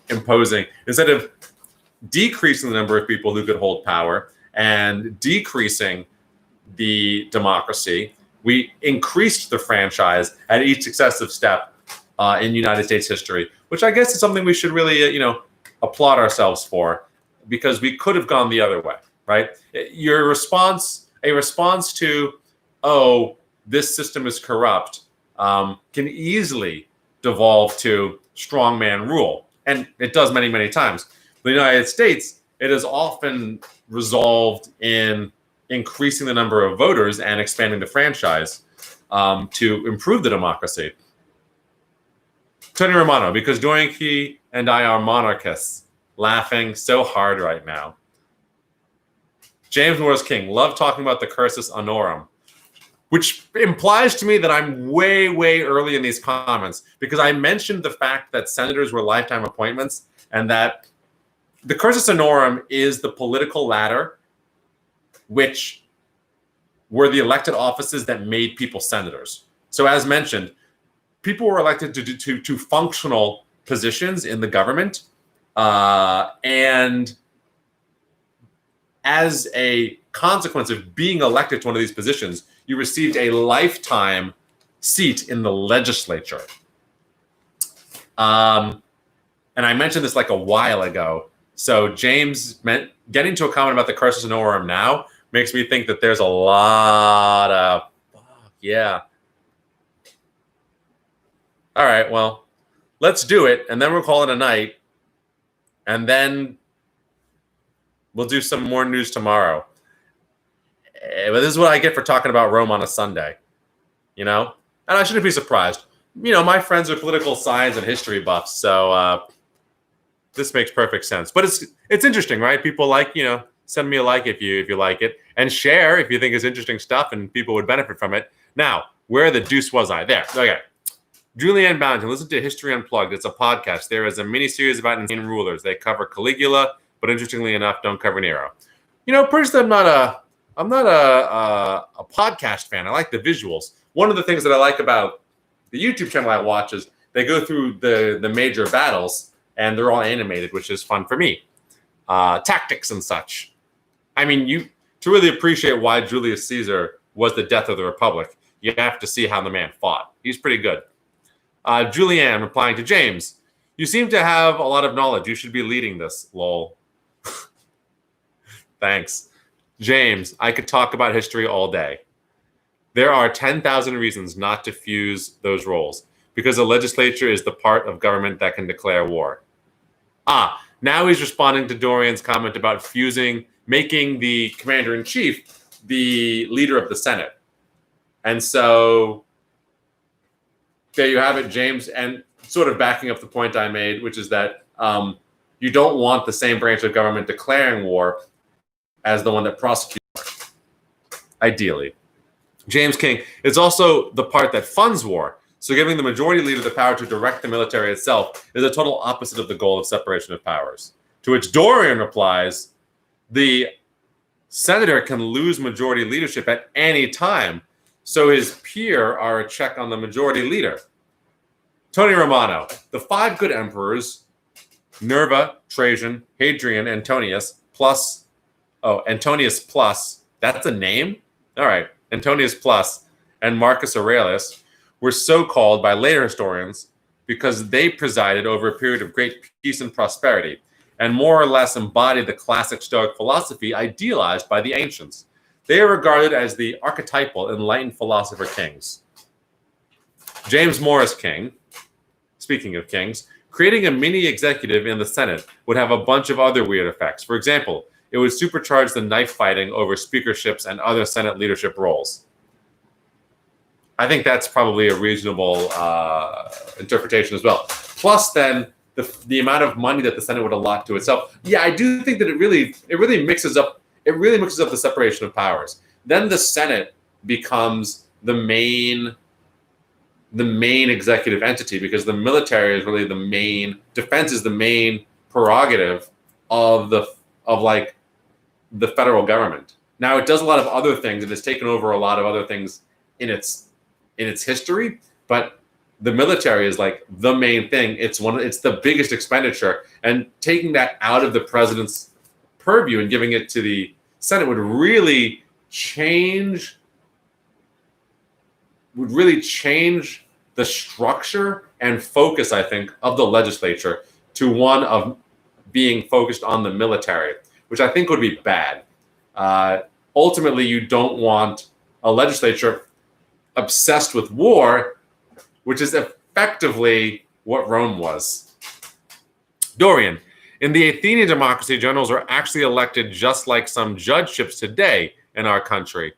imposing, instead of decreasing the number of people who could hold power and decreasing the democracy, we increased the franchise at each successive step in United States history, which I guess is something we should really, applaud ourselves for, because we could have gone the other way, right? A response to, oh, this system is corrupt, can easily devolve to strongman rule. And it does many, many times. The United States, it is often resolved in increasing the number of voters and expanding the franchise to improve the democracy. Tony Romano, because Doinky and I are monarchists, laughing so hard right now. James More king, love talking about the cursus honorum, which implies to me that I'm way, way early in these comments, because I mentioned the fact that senators were lifetime appointments, and that the cursus honorum is the political ladder, which were the elected offices that made people senators. So as mentioned, people were elected to functional positions in the government, and as a consequence of being elected to one of these positions, you received a lifetime seat in the legislature. And I mentioned this like a while ago. So James getting to a comment about the cursus honorum now makes me think that there's a lot of, yeah. All right, well, let's do it, and then we'll call it a night, and then we'll do some more news tomorrow. But this is what I get for talking about Rome on a Sunday, And I shouldn't be surprised. My friends are political science and history buffs, so this makes perfect sense. But it's interesting, right? People send me a like if you like it, and share if you think it's interesting stuff and people would benefit from it. Now, where the deuce was I? There. Okay. Julianne Bounty, listen to History Unplugged. It's a podcast. There is a mini-series about insane rulers. They cover Caligula, but interestingly enough, don't cover Nero. Personally, I'm not a podcast fan. I like the visuals. One of the things that I like about the YouTube channel I watch is they go through the major battles, and they're all animated, which is fun for me. Tactics and such. I mean, to really appreciate why Julius Caesar was the death of the Republic, you have to see how the man fought. He's pretty good. Julianne replying to James, you seem to have a lot of knowledge. You should be leading this, lol. Thanks. James, I could talk about history all day. There are 10,000 reasons not to fuse those roles, because the legislature is the part of government that can declare war. Now he's responding to Dorian's comment about making the commander-in-chief the leader of the Senate. And so there you have it, James, and sort of backing up the point I made, which is that you don't want the same branch of government declaring war as the one that prosecutes, ideally. James King is also the part that funds war. So giving the majority leader the power to direct the military itself is a total opposite of the goal of separation of powers. To which Dorian replies, the senator can lose majority leadership at any time, so his peer are a check on the majority leader. Tony Romano, the 5 good emperors, Nerva, Trajan, Hadrian, Antonius plus, that's a name? All right, Antonius plus, and Marcus Aurelius were so called by later historians because they presided over a period of great peace and prosperity. and more or less embody the classic Stoic philosophy idealized by the ancients. They are regarded as the archetypal enlightened philosopher kings. James Morris King, speaking of kings, creating a mini executive in the Senate would have a bunch of other weird effects. For example, it would supercharge the knife fighting over speakerships and other Senate leadership roles. I think that's probably a reasonable interpretation as well. Plus, then the amount of money that the Senate would allot to itself. Yeah, I do think that it really mixes up. It really mixes up the separation of powers. Then the Senate becomes the main executive entity, because the military is really the main defense, is the main prerogative of the federal government. Now it does a lot of other things and has taken over a lot of other things in its history, but the military is like the main thing. It's the biggest expenditure, and taking that out of the president's purview and giving it to the Senate would really change the structure and focus, I think, of the legislature to one of being focused on the military, which I think would be bad. Ultimately, you don't want a legislature obsessed with war, which is effectively what Rome was. Dorian, in the Athenian democracy, generals are actually elected just like some judgeships today in our country.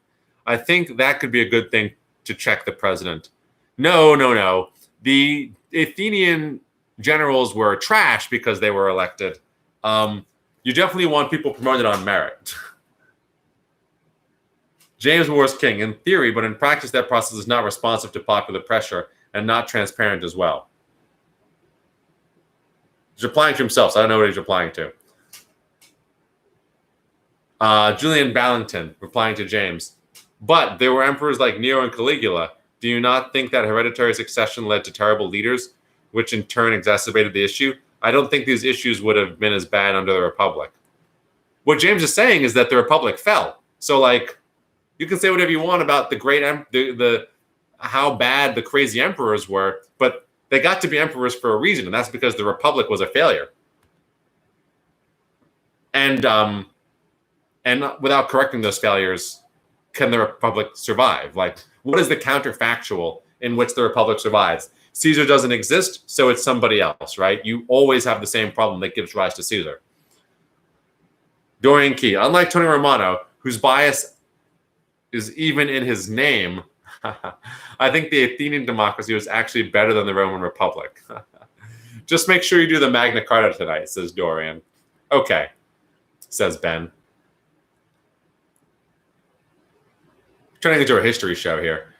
I think that could be a good thing to check the president. No. The Athenian generals were trash because they were elected. You definitely want people promoted on merit. James Morris King, in theory, but in practice, that process is not responsive to popular pressure and not transparent as well. He's replying to himself, so I don't know what he's replying to. Julian Ballington, replying to James. But there were emperors like Nero and Caligula. Do you not think that hereditary succession led to terrible leaders, which in turn exacerbated the issue? I don't think these issues would have been as bad under the Republic. What James is saying is that the Republic fell. So, like, you can say whatever you want about how bad the crazy emperors were, but they got to be emperors for a reason, and that's because the Republic was a failure. And without correcting those failures, can the Republic survive? Like, what is the counterfactual in which the Republic survives? Caesar doesn't exist, so it's somebody else, right? You always have the same problem that gives rise to Caesar. Dorian Key, unlike Tony Romano, whose bias is even in his name, I think the Athenian democracy was actually better than the Roman Republic. Just make sure you do the Magna Carta tonight, says Dorian. Okay, says Ben. Turning into a history show here.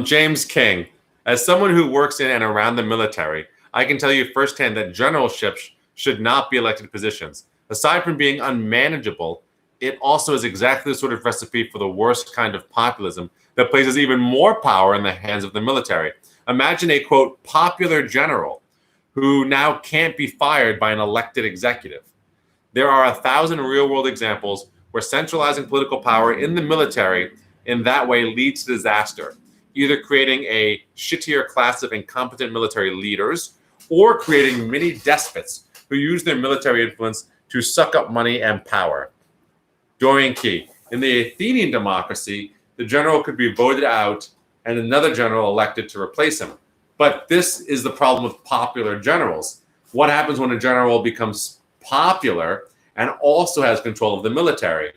James King, as someone who works in and around the military, I can tell you firsthand that generalships should not be elected positions. Aside from being unmanageable, it also is exactly the sort of recipe for the worst kind of populism that places even more power in the hands of the military. Imagine a, quote, popular general who now can't be fired by an elected executive. There are 1,000 real-world examples where centralizing political power in the military in that way leads to disaster, either creating a shittier class of incompetent military leaders or creating mini despots who use their military influence to suck up money and power. Dorian Key, in the Athenian democracy, the general could be voted out and another general elected to replace him. But this is the problem with popular generals. What happens when a general becomes popular and also has control of the military?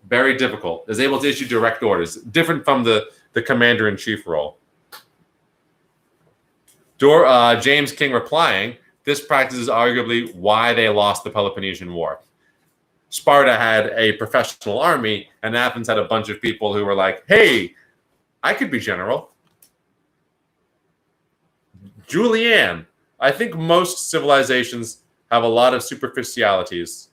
Very difficult. Is able to issue direct orders, different from the commander-in-chief role. James King replying, this practice is arguably why they lost the Peloponnesian War. Sparta had a professional army, and Athens had a bunch of people who were like, hey, I could be general. Julianne, I think most civilizations have a lot of superficialities.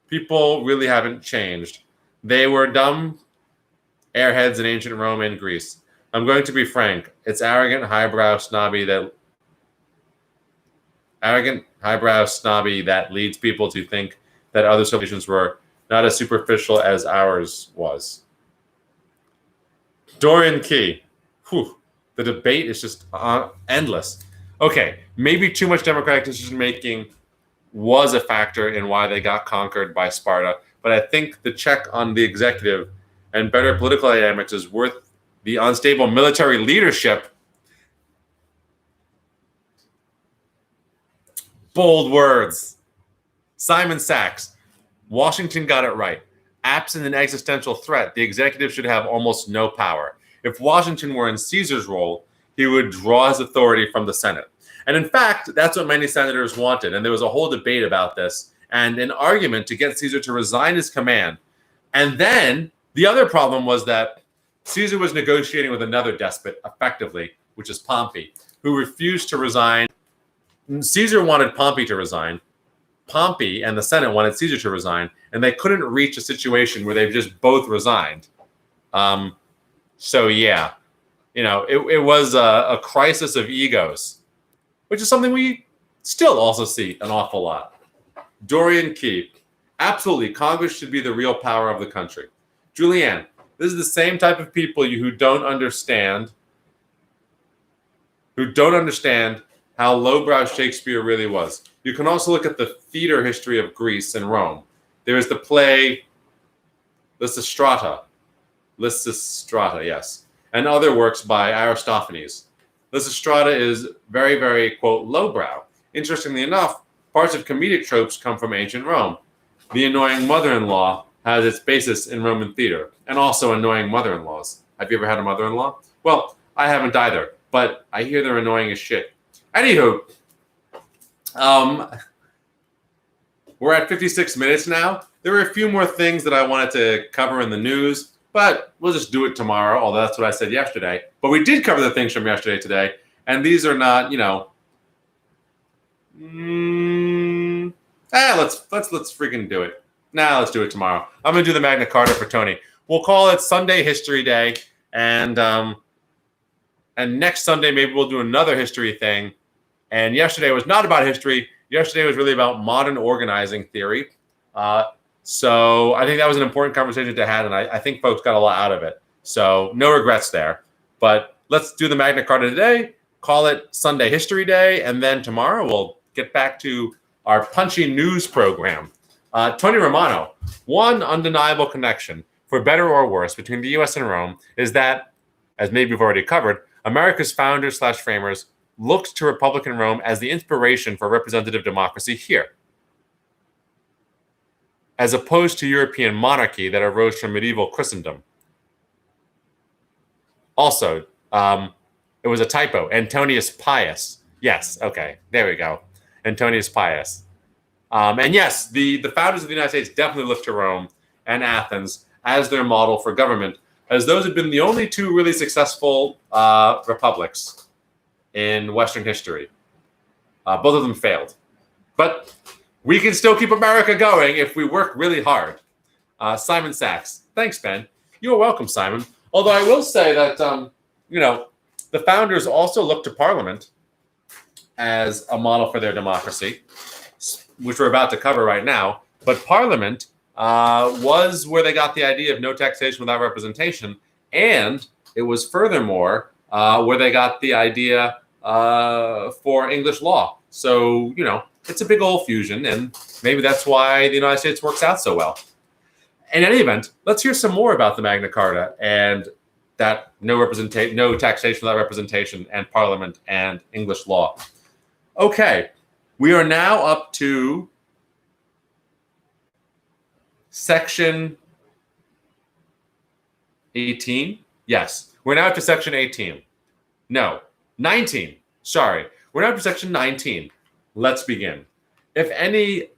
People really haven't changed. They were dumb airheads in ancient Rome and Greece. I'm going to be frank. It's arrogant, highbrow, snobby that leads people to think that other civilizations were not as superficial as ours was. Dorian Key. Whew. The debate is just endless. Okay, maybe too much democratic decision making was a factor in why they got conquered by Sparta, but I think the check on the executive and better political dynamics is worth the unstable military leadership. Bold words. Simon Sachs. Washington got it right. Absent an existential threat, the executive should have almost no power. If Washington were in Caesar's role, he would draw his authority from the Senate. And in fact, that's what many senators wanted. And there was a whole debate about this and an argument to get Caesar to resign his command. And then the other problem was that Caesar was negotiating with another despot, effectively, which is Pompey, who refused to resign. Caesar wanted Pompey to resign. Pompey and the Senate wanted Caesar to resign, and they couldn't reach a situation where they've just both resigned. So yeah, it was a crisis of egos, which is something we still also see an awful lot. Dorian Key, absolutely, Congress should be the real power of the country. Julianne, this is the same type of people who don't understand how lowbrow Shakespeare really was. You can also look at the theater history of Greece and Rome. There is the play Lysistrata, yes, and other works by Aristophanes. Lysistrata is very, very, quote, lowbrow. Interestingly enough, parts of comedic tropes come from ancient Rome. The annoying mother-in-law has its basis in Roman theater, and also annoying mother-in-laws. Have you ever had a mother-in-law? Well, I haven't either, but I hear they're annoying as shit. Anywho, we're at 56 minutes now. There are a few more things that I wanted to cover in the news, but we'll just do it tomorrow, although that's what I said yesterday. But we did cover the things from yesterday today, and these are not, let's freaking do it. Let's do it tomorrow. I'm going to do the Magna Carta for Tony. We'll call it Sunday History Day, and next Sunday maybe we'll do another history thing. And yesterday was not about history. Yesterday was really about modern organizing theory. So I think that was an important conversation to have, and I think folks got a lot out of it. So no regrets there. But let's do the Magna Carta today, call it Sunday History Day, and then tomorrow we'll get back to our punchy news program. Tony Romano, one undeniable connection, for better or worse, between the U.S. and Rome is that, as maybe we've already covered, America's founders/framers looked to Republican Rome as the inspiration for representative democracy here, as opposed to European monarchy that arose from medieval Christendom. Also, it was a typo. Antonius Pius. Yes, okay, there we go. Antonius Pius. And yes, the founders of the United States definitely looked to Rome and Athens as their model for government, as those had been the only two really successful republics in Western history. Both of them failed. But we can still keep America going if we work really hard. Simon Sachs. Thanks, Ben. You're welcome, Simon. Although I will say that, the founders also looked to Parliament as a model for their democracy, which we're about to cover right now. But Parliament was where they got the idea of no taxation without representation. And it was furthermore where they got the idea for English law. So, it's a big old fusion, and maybe that's why the United States works out so well. In any event, let's hear some more about the Magna Carta and that no taxation without representation, and Parliament and English law. Okay, we are now up to Section 18. Yes, we're now up to Section 18. No, 19. Sorry, we're now up to Section 19. Let's begin. If any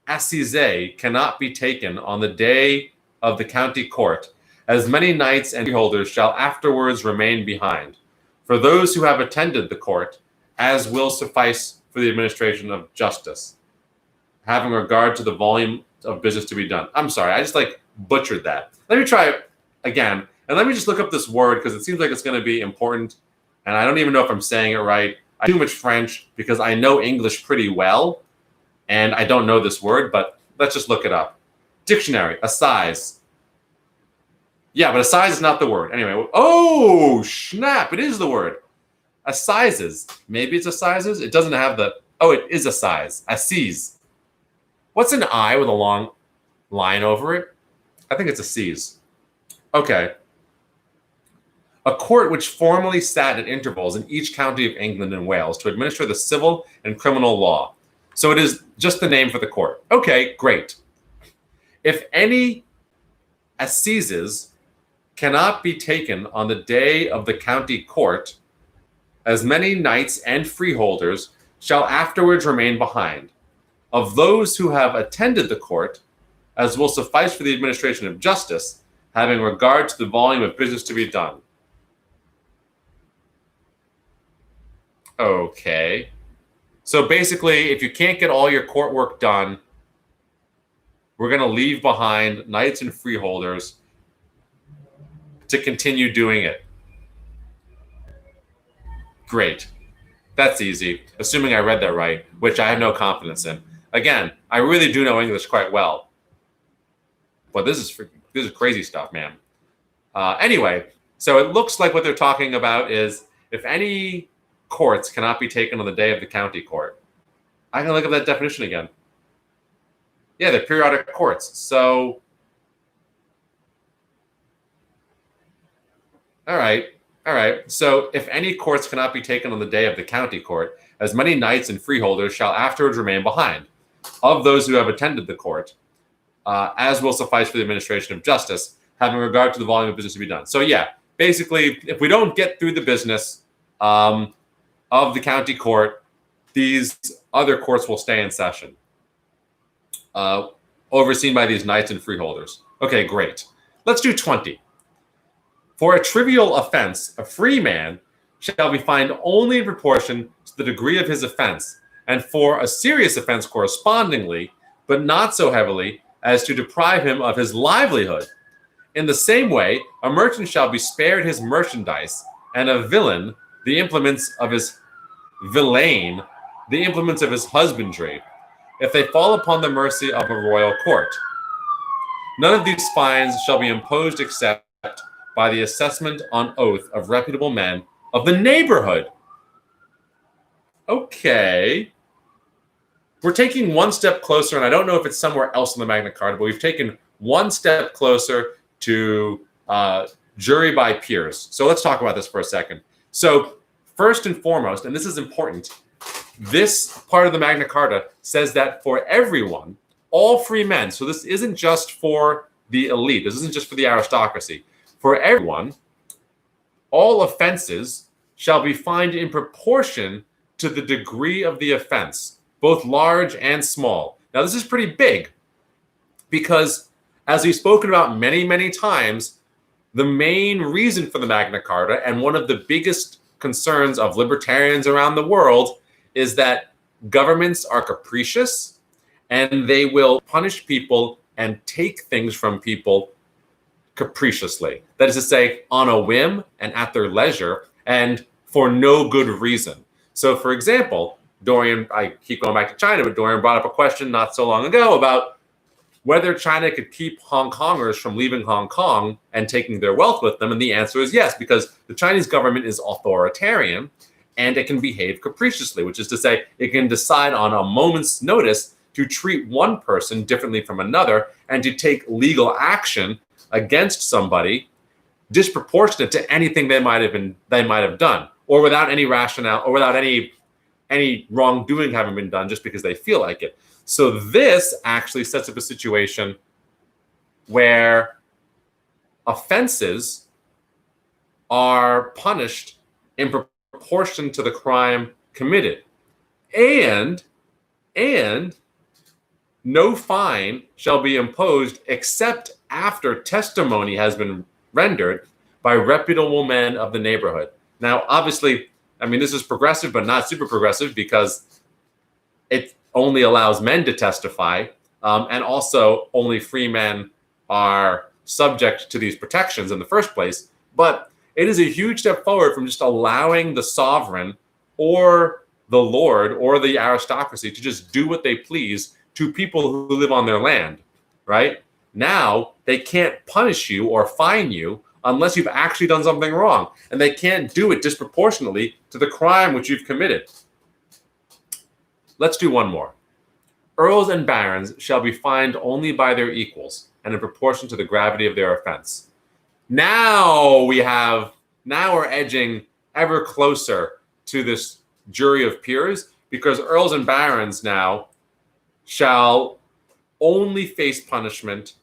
assize cannot be taken on the day of the county court, as many knights and freeholders shall afterwards remain behind, for those who have attended the court, as will suffice for the administration of justice, having regard to the volume of business to be done. I'm sorry, I just butchered that. Let me try it again, and let me just look up this word because it seems like it's going to be important, and I don't even know if I'm saying it right. I do too much French because I know English pretty well, and I don't know this word, but let's just look it up. Dictionary, assize. Yeah, but assize is not the word. Anyway, oh, snap, it is the word. Assizes. Maybe it's assizes. It doesn't have the, oh, it is assize. Assize. What's an I with a long line over it? I think it's assize. Okay. A court which formerly sat at intervals in each county of England and Wales to administer the civil and criminal law. So it is just the name for the court. Okay, great. If any assizes cannot be taken on the day of the county court, as many knights and freeholders shall afterwards remain behind, of those who have attended the court, as will suffice for the administration of justice, having regard to the volume of business to be done. Okay. So basically, if you can't get all your court work done, we're going to leave behind knights and freeholders to continue doing it. Great. That's easy, assuming I read that right, which I have no confidence in. Again, I really do know English quite well. But this is crazy stuff, man. Anyway, so it looks like what they're talking about is if any courts cannot be taken on the day of the county court. I can look up that definition again. Yeah, they're periodic courts. So, all right. So if any courts cannot be taken on the day of the county court, as many knights and freeholders shall afterwards remain behind, of those who have attended the court, as will suffice for the administration of justice, having regard to the volume of business to be done. So yeah, basically, if we don't get through the business of the county court, these other courts will stay in session, overseen by these knights and freeholders. Okay, great. Let's do 20. For a trivial offense, a free man shall be fined only in proportion to the degree of his offense, and for a serious offense correspondingly, but not so heavily as to deprive him of his livelihood. In the same way, a merchant shall be spared his merchandise, and a villain the implements of his villain, the implements of his husbandry, if they fall upon the mercy of a royal court. None of these fines shall be imposed except by the assessment on oath of reputable men of the neighborhood. Okay. We're taking one step closer, and I don't know if it's somewhere else in the Magna Carta, but we've taken one step closer to jury by peers. So let's talk about this for a second. So first and foremost, and this is important, this part of the Magna Carta says that for everyone, all free men, so this isn't just for the elite, this isn't just for the aristocracy, for everyone, all offenses shall be fined in proportion to the degree of the offense, both large and small. Now, this is pretty big because, as we've spoken about many, many times, the main reason for the Magna Carta and one of the biggest concerns of libertarians around the world is that governments are capricious and they will punish people and take things from people capriciously. That is to say, on a whim and at their leisure and for no good reason. So, for example, Dorian, I keep going back to China, but Dorian brought up a question not so long ago about whether China could keep Hong Kongers from leaving Hong Kong and taking their wealth with them. And the answer is yes, because the Chinese government is authoritarian and it can behave capriciously, which is to say it can decide on a moment's notice to treat one person differently from another and to take legal action against somebody disproportionate to anything they might have done, or without any rationale, or without any wrongdoing having been done, just because they feel like it. So this actually sets up a situation where offenses are punished in proportion to the crime committed, and no fine shall be imposed except after testimony has been rendered by reputable men of the neighborhood. Now, obviously, I mean, this is progressive, but not super progressive because it only allows men to testify, and also only free men are subject to these protections in the first place. But it is a huge step forward from just allowing the sovereign or the lord or the aristocracy to just do what they please to people who live on their land, right? Now, they can't punish you or fine you unless you've actually done something wrong. And they can't do it disproportionately to the crime which you've committed. Let's do one more. Earls and barons shall be fined only by their equals and in proportion to the gravity of their offense. Now we're edging ever closer to this jury of peers, because earls and barons now shall only face punishment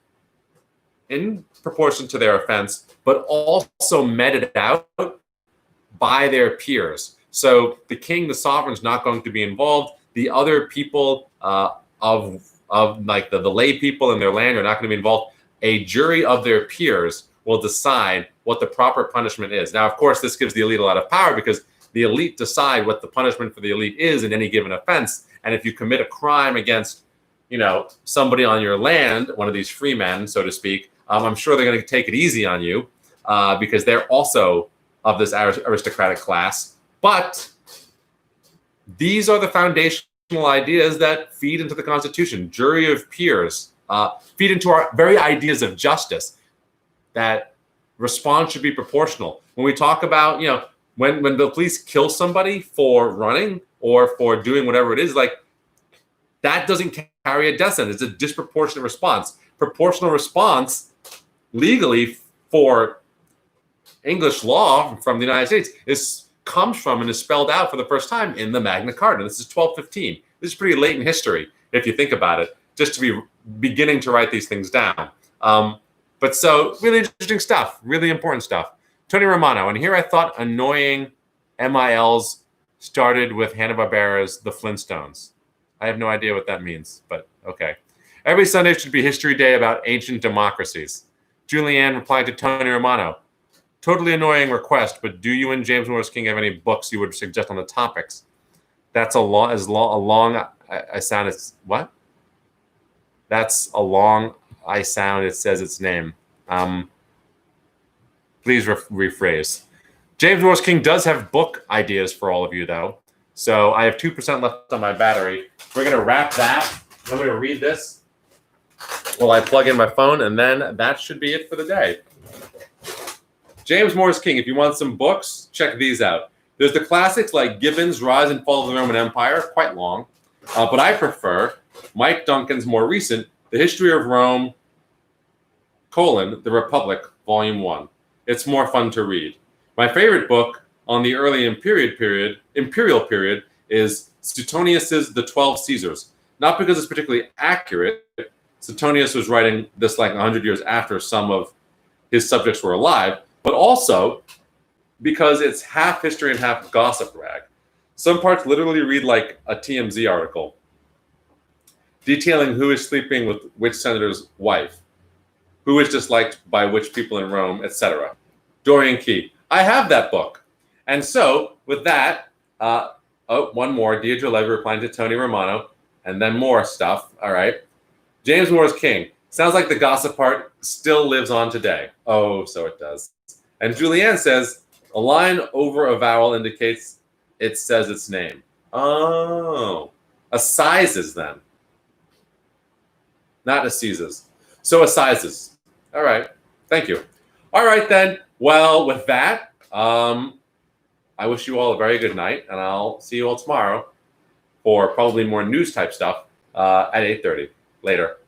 in proportion to their offense, but also meted out by their peers. So the king, the sovereign, is not going to be involved. The other people of like the lay people in their land are not going to be involved. A jury of their peers will decide what the proper punishment is. Now, of course, this gives the elite a lot of power, because the elite decide what the punishment for the elite is in any given offense. And if you commit a crime against, somebody on your land, one of these free men, so to speak, I'm sure they're going to take it easy on you because they're also of this aristocratic class. But these are the foundational ideas that feed into the Constitution. Jury of peers feed into our very ideas of justice, that response should be proportional. When we talk about, when the police kill somebody for running or for doing whatever it is, like, that doesn't carry a death sentence. It's a disproportionate response. Proportional response legally for English law from the United States comes from and is spelled out for the first time in the Magna Carta. This is 1215. This is pretty late in history, if you think about it, just to be beginning to write these things down. But so really interesting stuff, really important stuff. Tony Romano, and here I thought annoying MILs started with Hanna-Barbera's The Flintstones. I have no idea what that means, but okay. Every Sunday should be History Day about ancient democracies. Julianne replied to Tony Romano, totally annoying request, but do you and James Morris King have any books you would suggest on the topics? That's a long, I sound, it's, what? That's a long, I sound, it says its name. Please rephrase. James Morris King does have book ideas for all of you, though. So I have 2% left on my battery. We're going to wrap that. I'm going to read this while I plug in my phone, and then that should be it for the day. James Morris King, if you want some books, check these out. There's the classics like Gibbon's Rise and Fall of the Roman Empire, quite long. But I prefer Mike Duncan's more recent, The History of Rome, The Republic, Volume 1. It's more fun to read. My favorite book on the early imperial period is Suetonius's The 12 Caesars. Not because it's particularly accurate. Suetonius was writing this like 100 years after some of his subjects were alive, but also because it's half history and half gossip rag. Some parts literally read like a TMZ article, detailing who is sleeping with which senator's wife, who is disliked by which people in Rome, etc. Dorian Key. I have that book. And so, with that, one more. Deirdre Levy replying to Tony Romano, and then more stuff. All right. James Morris King. Sounds like the gossip part still lives on today. Oh, so it does. And Julianne says, a line over a vowel indicates it says its name. Oh. Assizes, then. Not assizes. So assizes. All right. Thank you. All right, then. Well, with that, I wish you all a very good night, and I'll see you all tomorrow for probably more news type stuff at 8:30. Later.